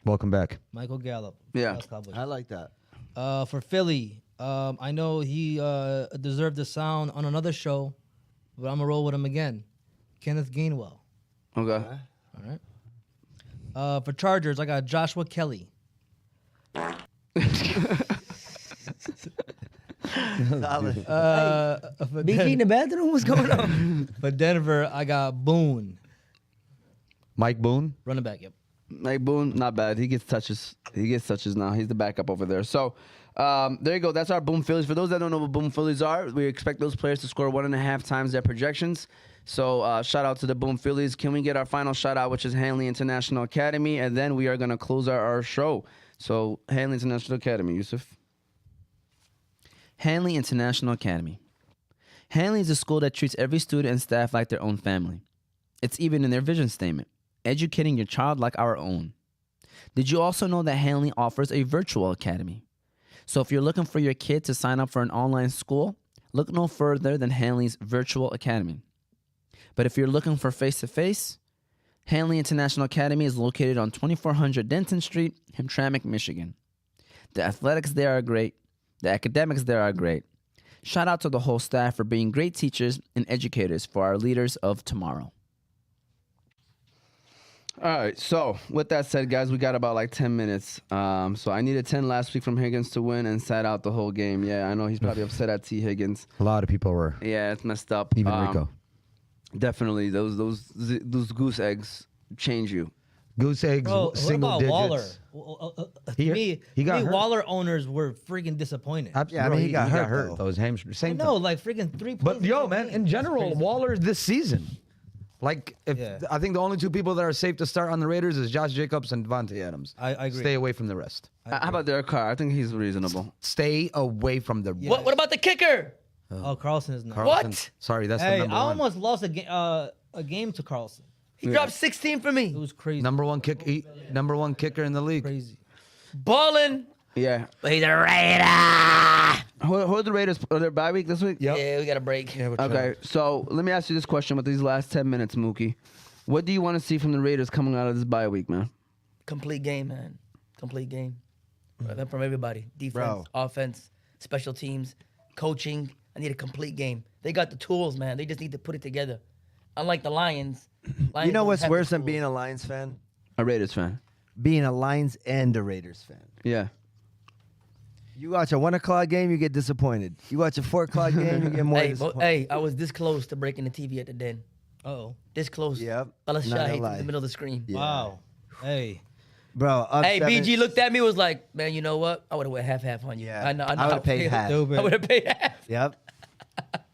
Welcome back. Michael Gallup. Yeah. Dallas Cowboys. I like that. For Philly, I know he deserved the sound on another show, but I'm gonna roll with him again. Kenneth Gainwell. Okay. All right. For Chargers, I got Joshua Kelly. Solid. For, BG in the bathroom? What's going on? for Denver, I got Boone, Mike Boone. running back. Yep. Mike Boone, not bad. He gets touches. He gets touches now. He's the backup over there. So there you go. That's our Boom Phillies. For those that don't know what Boom Phillies are, we expect those players to score 1.5 times their projections. So shout out to the Boom Phillies. Can we get our final shout out, which is Hanley International Academy? And then we are going to close our show. So Hanley International Academy, Yusuf. Hanley International Academy. Hanley is a school that treats every student and staff like their own family. It's even in their vision statement. Educating your child like our own. Did you also know that Hanley offers a virtual academy? So if you're looking for your kid to sign up for an online school, look no further than Hanley's Virtual Academy. But if you're looking for face-to-face, Hanley International Academy is located on 2400 Denton Street, Hamtramck, Michigan. The athletics there are great. The academics there are great. Shout out to the whole staff for being great teachers and educators for our leaders of tomorrow. All right, so with that said, guys, we got about like 10 minutes. So I needed 10 last week from Higgins to win and sat out the whole game. Yeah, I know he's probably upset at T. Higgins. A lot of people were. Yeah, it's messed up. Even Rico. Definitely, those goose eggs change you. Goose eggs, Bro, what single about digits. Waller? He- To me, he got to me, hurt. Waller owners were freaking disappointed. Yeah, I mean, he got hurt, though. Though his hamstring. Same No, thing. like freaking 3 But plays yo, a man, game. in general, Crazy. Waller this season. Like, Yeah. I think the only two people that are safe to start on the Raiders is Josh Jacobs and Devontae Adams. I agree. Stay away from the rest. How about Derek Carr? I think he's reasonable. Stay away from the rest. What about the kicker? Oh, Carlson is not. Carlson. What? Sorry, that's the Hey, I number one. almost lost a game to Carlson. He dropped 16 for me. It was crazy. Number one kicker in the league. Crazy. Balling. Yeah. But he's a Raider. Who are the Raiders? Are they bye week this week? Yep. Yeah, we got a break. Okay, so let me ask you this question with these last 10 minutes, Mookie. What do you want to see from the Raiders coming out of this bye week, man? Complete game, man. Complete game. From everybody. Defense, Bro. offense, special teams, coaching. I need a complete game. They got the tools, man. They just need to put it together. Unlike the Lions. You know what's worse than being being a Lions fan? A Raiders fan. Being a Lions and a Raiders fan. Yeah. You watch a 1 o'clock game, you get disappointed. You watch a 4 o'clock game, you get more Hey, disappointed. hey, I was this close to breaking the TV at the den. Uh-oh. This close. Yep. Allah Not gonna Shahid lie. in the middle of the screen. Yeah. Wow. Hey. Bro, up Hey, 7. BG looked at me, was like, man, you know what? I would have went half on you. Yeah, I know. I would've paid half. I would have paid half. Yep.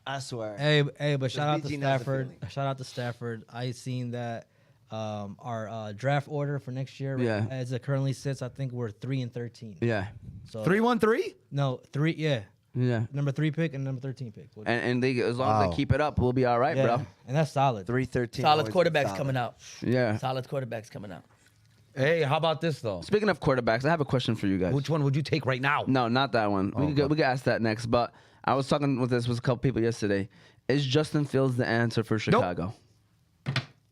I swear. Hey, but shout out to BG knows the Stafford. feeling. Shout out to Stafford. I seen that our draft order for next year, Yeah. as it currently sits, I think we're 3-13. Yeah. So 3-1-3. No, 3. Yeah, Yeah. number 3 pick and number 13 pick. And they, as long as Wow. they keep it up, we'll be all right, yeah, bro. and that's solid. 313. Solid always quarterbacks solid. coming out. Yeah. Solid quarterbacks coming out. Hey, how about this though? Speaking of quarterbacks, I have a question for you guys. Which one would you take right now? No, not that one. We can ask that next. But I was talking with a couple people yesterday. Is Justin Fields the answer for Chicago?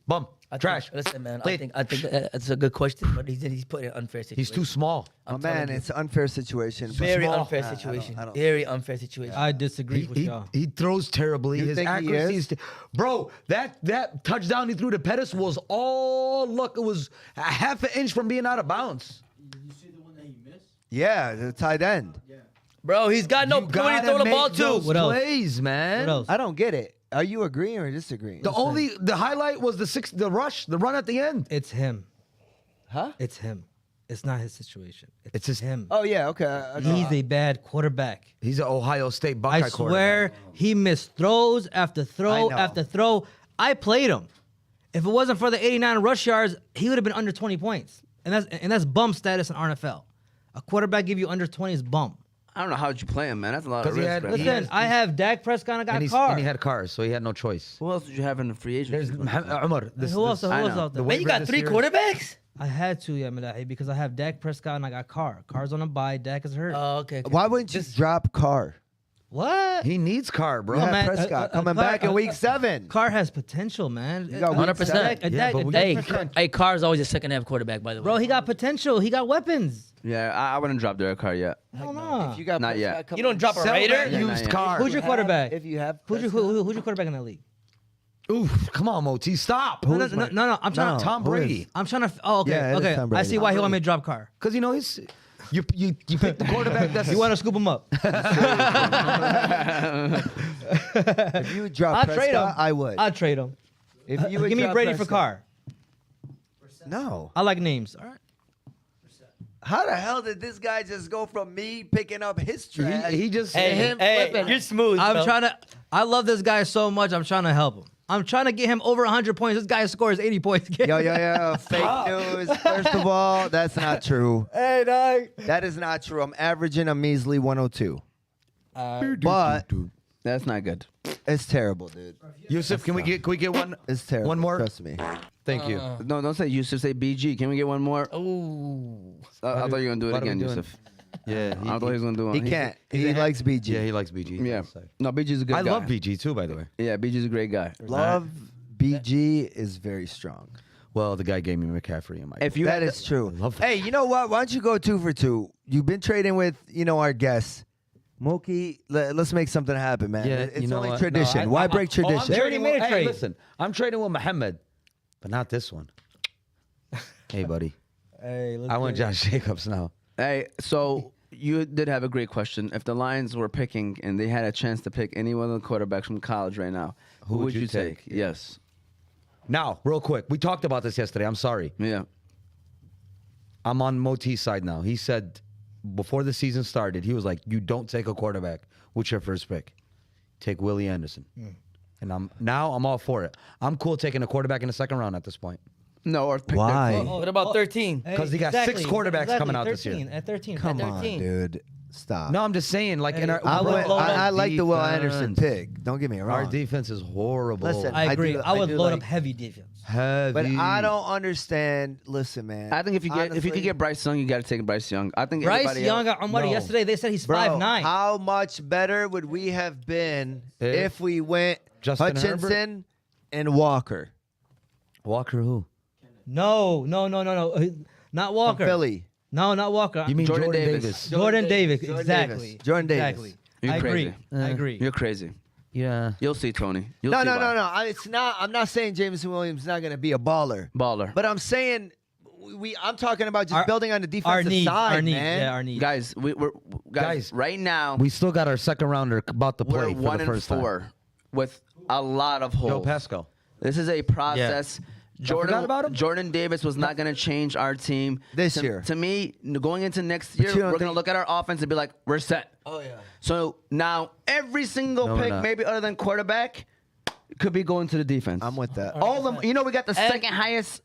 Bum. I Trash. Think, listen, man. Played. I think that's a good question, but he's put in an unfair situation. He's too small. Oh, man, it's an unfair situation. Very Small. unfair I don't- situation. I don't- Very unfair situation. I disagree with y'all. He throws terribly. You His think he accuracy is? bro. That touchdown he threw to Pettis was all luck. It was a half an inch from being out of bounds. Yeah, the tight end. Bro, he's got no You nobody to gotta throw the make ball to. those What else? plays, man. What else? I don't get it. Are you agreeing or disagreeing? The highlight was the rush, the run at the end. It's him. Huh? It's him. It's not his situation. It's just him. Oh, yeah, okay. He's a bad quarterback. He's an Ohio State Buckeye I swear he missed throws after throw know. after throw. I played him. If it wasn't for the 89 rush yards, he would have been under 20 points. And that's bum status in NFL. A quarterback give you under 20 is bum. I don't know how'd you play him, man. That's a lot of 'Cause he risk, had- man. he Listen, I have Dak Prescott and I got Carr. And he had cars, so he had no choice. Who else did you have in the free There's agency? Umar. Who else I out know. there? Man, you got this 3 year- quarterbacks? I had to, yeah, Malahi, because I have Dak Prescott and I got Carr. Carr's on a bye. Dak is hurt. Oh, okay. Why wouldn't you drop Carr? What? He needs car, bro. You have man, Prescott coming Carr- back in week 7. Carr has potential, man. You got week 100%. seven. Yeah, but we- Hey, Prescott- hey, Carr's always a second half quarterback, by the way. bro, he got potential. He got weapons. Yeah, I wouldn't drop Derek Carr yet. Hell no. If you got Not Prescott yet. coming You don't drop a Sell Raider? that Yeah, used not yet. car. Who's your quarterback? If you have Who's your quarterback in that league? Oof, come on, Moti, stop. No, no. I'm trying. No. Tom Who is- Brady. I'm trying to. Oh, okay, Yeah, it is okay. Tom I Brady. see why he want me to drop Carr. Because you know he's you pick the quarterback that's You want to scoop him up? If you would drop I'll trade him. Prescott, I would. I'll trade him. If you would Give me drop Brady for Prescott- Carr. No. I like names. All right. How the hell did this guy just go from me picking up his trash? he just Hey, him hey, flipping. you're smooth. I'm bro. trying to. I love this guy so much. I'm trying to help him. I'm trying to get him over 100 points. This guy scores 80 points. Yo, fake news. First of all, that's not true. Hey, dog. That is not true. I'm averaging a measly 102. But That's not good. it's terrible, dude. Yusuf, can we get one? It's terrible. One more? Trust me. Thank you. No, don't say Yusuf. Say BG. Can we get one more? Ooh. I thought you were gonna do it What are we again, doing? Yusuf. Yeah, I thought he was gonna do one. He He's- can't. He likes BG. Yeah, he likes BG. Yeah. No, BG's a good I guy. love BG too, by the way. Yeah, BG's a great guy. Love BG is very strong. Well, the guy gave me McCaffrey in my. If you That had is true. love that. Hey, you know what? Why don't you go 2 for 2? You've been trading with, our guests. Mookie, let's make something happen, man. Yeah, It's you know only what? tradition. No, Why break I'm tradition? They already trading made a with- trade. Hey, listen, I'm trading with Muhammad, but not this one. Hey, buddy. Hey, let's I want get it. Josh Jacobs now. Hey, so you did have a great question. If the Lions were picking and they had a chance to pick any one of the quarterbacks from college right now, who would you take? Yes. Now, real quick, we talked about this yesterday. I'm sorry. Yeah. I'm on Moti's side now. He said before the season started, he was like, "You don't take a quarterback. What's your first pick? Take Willie Anderson." And I'm all for it. I'm cool taking a quarterback in the second round at this point. No, or pick Why? their- Oh, What about 13? Hey, 'Cause he got 6 quarterbacks coming out this year. 13, At 13. Come at on, 13. dude. Stop. No, I'm just saying, like in our I, would would- load I up like the Will Anderson defense. pick. Don't get me wrong. Our defense is horrible. Listen, I I agree. do- I would I do load like- up heavy defense. heavy. But I don't understand. Listen, man. I think if you Honestly, could get Bryce Young, you got to take Bryce Young. I think Bryce everybody Young else- got Omar No. yesterday. They said he's bro, 5'9". how much better would we have been If if we went Justin Hutchinson and Walker Walker who? No. Not from Walker. Philly? No, not Walker. You mean Jordan Jordan, Davis. Davis? Jordan Davis. Jordan Exactly. Davis. Jordan Davis. Exactly. You're I crazy. agree. I agree. You're crazy. Yeah. You'll see, Tony. You'll No, see no, why. no, no. It's not. I'm not saying Jameson Williams is not going to be a baller, Baller. but I'm saying I'm talking about just Our- building on the defensive side, our needs, man. yeah, our needs. guys, we're Guys, right now. We still got our second rounder about to We're play for 1 the and first 4 with a lot of time. Joe holes. Pascal. This is a process. forgot about him? Jordan Davis was not going to change our team This To- year. To me, going into next year, you don't we're going to think- look at our offense and be like, we're set. Oh yeah. So now every single No, we're pick, not. maybe other than quarterback, could be going to the defense. I'm with that. all of them. You know, we got the second highest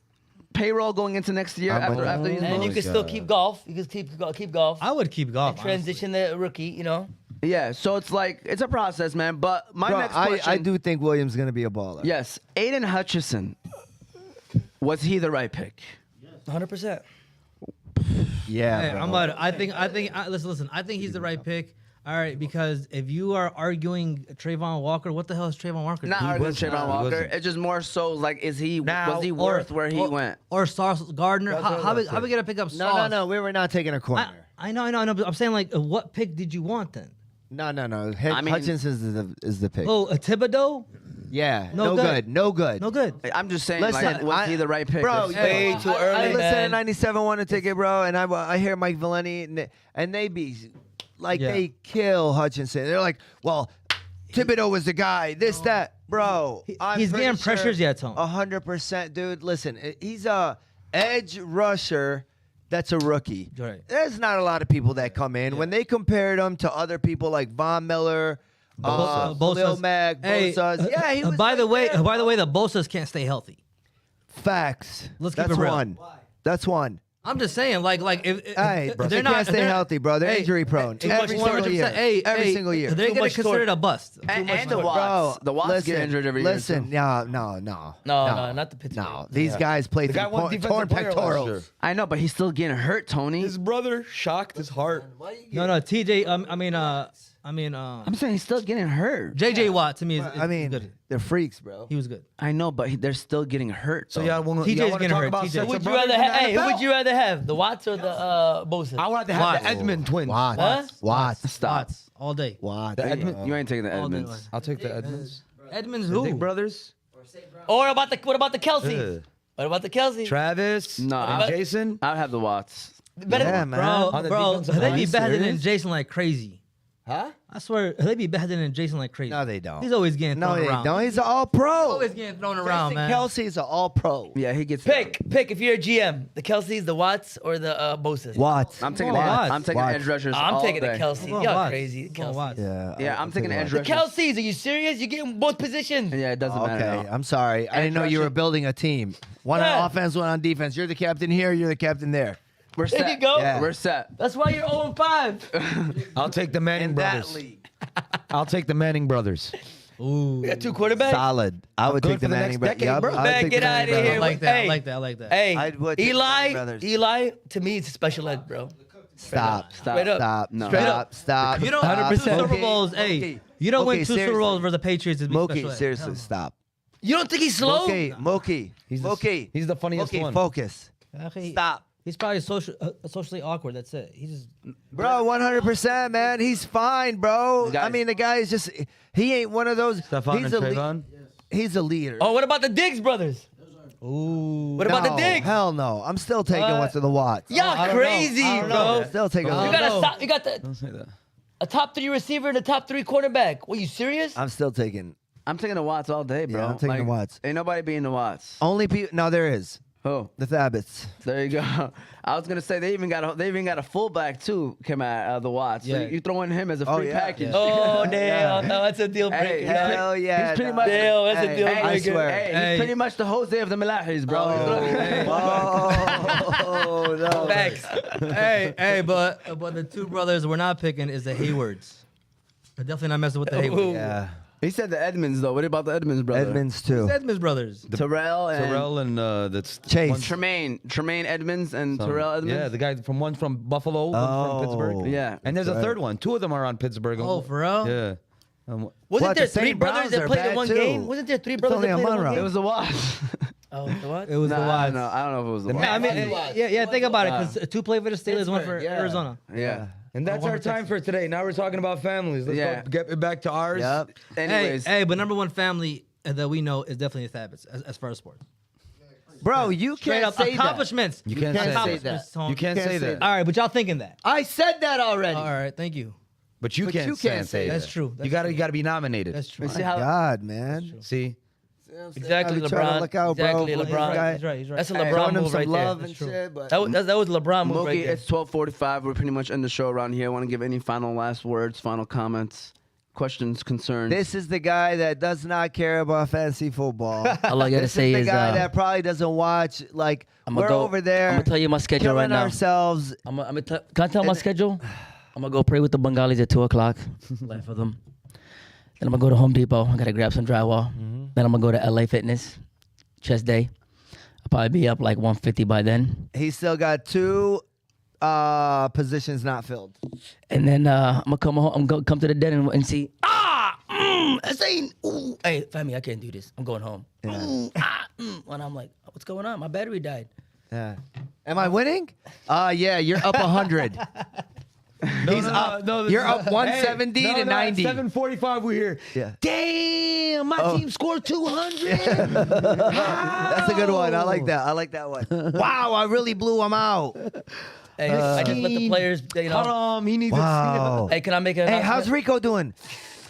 payroll going into next year I'm with after that. these And you moves. can still keep golf. You can keep golf. I would keep golf. And transition the rookie. You know. Yeah, so it's like it's a process, man. But my Bro, next question, I do think Williams is gonna be a baller. yes, Aiden Hutchison, was he the right pick? 100%. Yeah. Hey, bro. I'm about. Listen. I think he's the right pick. All right, because if you are arguing Trayvon Walker, what the hell is Trayvon Walker? Not doing? arguing wasn't. Trayvon He Walker. wasn't. It's just more so like, was he Or- worth where he went? Or Sauce Gardner? How we gonna pick up Sauce? No. We were not taking a corner. I know. But I'm saying like, what pick did you want then? No. I mean- Hutchinson is the pick. Oh, a Thibodeau? Yeah. No No good. good. No good. No good. I'm just saying, Listen, like, was he the right pick? Bro, That's- Way too early, I listen man. to 97 won a ticket, bro, and I hear Mike Valeni, and they be like, Yeah. they kill Hutchinson. They're like, well, Thibodeau was the guy, this, that. Bro, I'm He's pretty getting sure pressures yet, Tone. 100%, dude. Listen, he's a edge rusher that's a rookie. Right. There's not a lot of people that come in. When they compared him to other people like Von Miller, Lil Mac, Bosa's. Yeah, he was by the way, right there, the Bosas can't stay healthy. facts. Let's keep That's it real. one. That's one. I'm just saying, like if Hey, bro, they're they not can't stay they're not- healthy, bro. They're injury prone. too Every much single year. Hey, Every single year. They're Too gonna much consider it a bust. and the Bro, Watts. The Watts listen, get injured every listen, year. too. no, No, not the Pittsburgh. no. These guys play The guy through won defensive torn player last pectorals. year. I know, but he's still getting hurt, Tony. His brother shocked his heart. No, TJ. I'm saying he's still getting hurt. JJ Watt to me is I mean, good. they're freaks, bro. He was good. I know, but they're still getting hurt. So though. y'all want TJ's to getting talk hurt. about TJ. sets Who of would you rather brothers in have? the Hey, who NFL? would you rather have? The Watts or the Bosa? I would like to have Watts. the Edmund twins. Watts. Watts. Stop. Watts all day. Watts. The Edmund. You ain't taking the All day Edmonds. long. I'll take the Edmonds. Edmonds The who? Dick brothers. Or what about the Kelseys? Ugh. What about the Kelseys? Travis. No, and I- Jason. I'd have the Watts. Better Yeah, than man. On the Bro, defensive they line, be better than serious? Jason like crazy. Huh? I swear, they be better than Jason like crazy. No, they don't. He's always getting No, thrown they around. don't. He's an all-pro. Always getting thrown around, man. Kelsey's an all-pro. Yeah, he gets pick if you're a GM. The Kelseys, the Watts, or the Bosas? Watts. I'm taking Come the on, I'm taking Watts. edge rushers. I'm all taking day. the Kelseys. Come on, Y'all Watts. crazy. The Come on, Kelseys. Watts. Yeah, I'm taking edge The rushers. Kelseys, are you serious? You're getting both positions. Yeah, it doesn't matter. Okay, now. I'm sorry. I didn't know you were building a team. One Yeah. on offense, one on defense. You're the captain here. You're the captain there. We're set. There you go. Yeah. We're set. That's why you're 0-5. I'll take the Manning In brothers. that league. I'll take the Manning brothers. Ooh. We got two quarterbacks. Solid. I would good take the for the Manning next brothers. decade, bro. I would Man, take get the out Manning of I here. brothers. like that. Hey. I like that. I like that. Hey, I would take the Manning brothers. Eli, to me, it's a special ed, bro. Stop. Straight up. Stop. No. Straight Stop. up. Stop. You don't stop. win two Super Mookie, Bowls. Hey, Mookie, you don't win Mookie, two Super seriously. Bowls for the Patriots. It's Mookie, seriously, stop. You don't think he's slow? Mookie. He's the funniest Mookie, one. focus. Okay. Stop. He's probably socially awkward. That's it. He's just Bro, 100%, man. He's fine, bro. Guys. I mean, the guy is just, he ain't one of those. Stephon He's and a, Trayvon. he's a leader. Oh, what about the Diggs brothers? ooh. What about the No, Diggs? Hell no. I'm still taking one to the Watts. Y'all I don't know. crazy, I don't bro. know. Still taking I one. You don't got know. you got Don't say that. a top 3 receiver and a top 3 quarterback. What, you serious? I'm still taking. I'm taking the Watts all day, bro. Yeah, I'm taking the Watts. Ain't nobody beating the Watts. Only people. No, there is. Oh, The Thabbits. there you go. I was gonna say they even got a fullback too. Come at the Watts. So Yeah. you throw in him as a Oh, free yeah. package. Oh, damn. No, that's a deal breaker. Hey, Hell yeah. He's pretty dog. much. Damn, that's a Hey, deal I breaker. swear. Hey, Hey. he's pretty much the Jose of the Malahis, bro. Oh, no. Facts. hey, but the two brothers we're not picking is the Haywards. We're definitely not messing with the Haywards. Yeah. He said the Edmonds though. What about the Edmonds brother? Edmonds, too. It's Edmonds brothers. Terrell and Terrell and that's Chase. one- Tremaine Edmonds and some- Terrell Edmonds. Yeah, the guy from Buffalo, one Oh. from Pittsburgh. Yeah. And there's a Right. third one. Two of them are on Pittsburgh. Oh, for real? Yeah. Wasn't What, there the 3 St. brothers Browns that are played in bad, one too. game? Wasn't there 3 brothers only that on played in one Monroe. It game? was the Watts. Oh, the what? It was the Watts. No, I don't know if it was the Watts. I mean, yeah. Think about it, because 2 played for the Steelers, 1 for yeah. Arizona. Yeah. And that's one our for time for today. Now we're talking about families. Let's Yeah. go get it back to ours. Yep. Anyways, Hey, but number one family that we know is definitely the Thabbits as far as sports. Bro, you Straight can't up say that. accomplishments. You can't say that. Accomplishments, Tone. You can't say that. All right, but y'all thinking that. I said that already. All right, thank you. But you But can't you can't say say that. That's true. You gotta be nominated. That's true. see how God, man. See? Exactly, Gotta be trying to LeBron. Look out, Exactly, bro. LeBron. He's right. That's a Hey, LeBron throwing him move some right love there. and shit, but That was LeBron move Mookie, right there. it's 12:45. We're pretty much end the show around here. Want to give any final last words, final comments, questions, concerns? this is the guy that does not care about fantasy football. All I gotta This say is is, the guy that probably doesn't watch. Like I'ma we're go- over there. I'm gonna tell you my schedule right killing now. ourselves. Can I tell my schedule? I'm gonna go pray with the Bengalis at 2:00. Laugh for them. Then I'm gonna go to Home Depot. I gotta grab some drywall. Then I'm gonna go to LA Fitness, chest day. I'll probably be up like 150 by then. He's still got 2 positions not filled. And then I'm gonna come home. I'm gonna come to the den and see. This ain't. Ooh. Hey, family, I can't do this. I'm going home. Yeah. And I'm like, what's going on? My battery died. Yeah. Am I winning? Yeah, you're up 100. He's up. You're up 170 to 90. 7:45. We're here. Yeah. Damn, my team scored 200. That's a good one. I like that. I like that one. Wow, I really blew him out. Hey, I just let the players. You know. He needs Wow. Hey, can I make an Hey, announcement? how's Rico doing?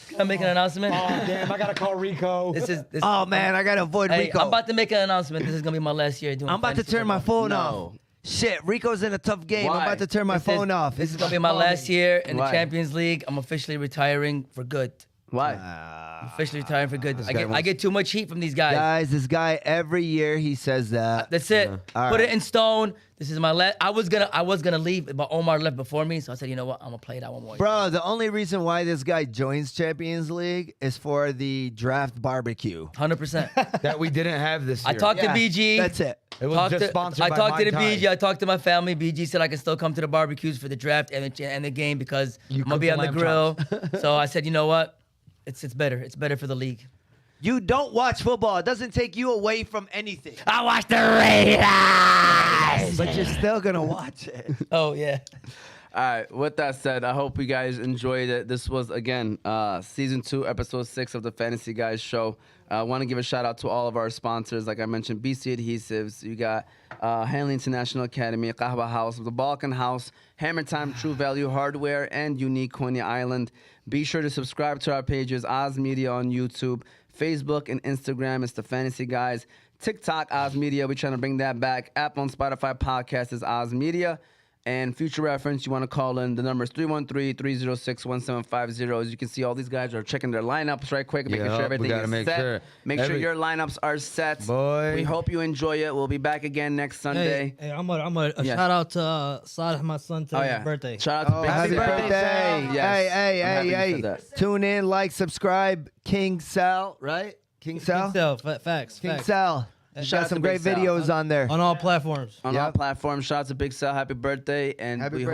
Can I make an announcement? Oh, damn, I gotta call Rico. This. Oh man, I gotta avoid Hey, Rico. I'm about to make an announcement. This is gonna be my last year doing. I'm about to fantasy turn my football. phone off. Shit, Rico's in a tough game. Why? I'm about to turn my phone off. This is gonna be my last year in the Why? Champions League. I'm officially retiring for good. Why? I'm officially retiring for good. guy I wants- get too much heat from these guys. Guys, this guy every year he says that. That's it. All Put right. it in stone. This is my last. I was gonna leave, but Omar left before me, so I said, you know what? I'm gonna play that one more. Bro, the only reason why this guy joins Champions League is for the draft barbecue. 100%. that we didn't have this year. I talked to BG. That's it. It was Talked just to- sponsored I by talked to the Mai Tai. BG. I talked to my family. BG said I can still come to the barbecues for the draft and the game because You I'm gonna cook be the on the lamb grill. So I said, you know what? It's better. It's better for the league. You don't watch football. It doesn't take you away from anything. I watch the Raiders. But you're still gonna watch it. Oh yeah. All right. With that said, I hope you guys enjoyed it. This was again season 2, episode 6 of the Fantasy Guys show. I want to give a shout out to all of our sponsors. Like I mentioned, BC Adhesives. You got Hanley International Academy, Qahwa House, The Balkan House, Hammer Time, True Value Hardware, and Unique Coney Island. Be sure to subscribe to our pages, Oz Media on YouTube, Facebook and Instagram. It's the Fantasy Guys. TikTok, Oz Media. We're trying to bring that back. Apple and Spotify podcast is Oz Media. And future reference, you want to call in. The number is 313-306-1750. As you can see, all these guys are checking their lineups right quick, making Yup, sure we everything gotta is make set. sure. Make sure your lineups are set. Boy. We hope you enjoy it. We'll be back again next Sunday. Hey, I'm a Yes. shout out to Saleh, my son, to Oh, his yeah. birthday. Shout out to Big Happy Sal. birthday. Yes. Hey, I'm happy you hey. said that. Tune in, like, subscribe. King Sal, right? King Sal? Facts. King Sal. Shout Got out some to great Big Sal. videos on there. On all platforms. On all Yep. platforms. Shout out to Big Sal. Happy birthday. And Happy we birthday. hope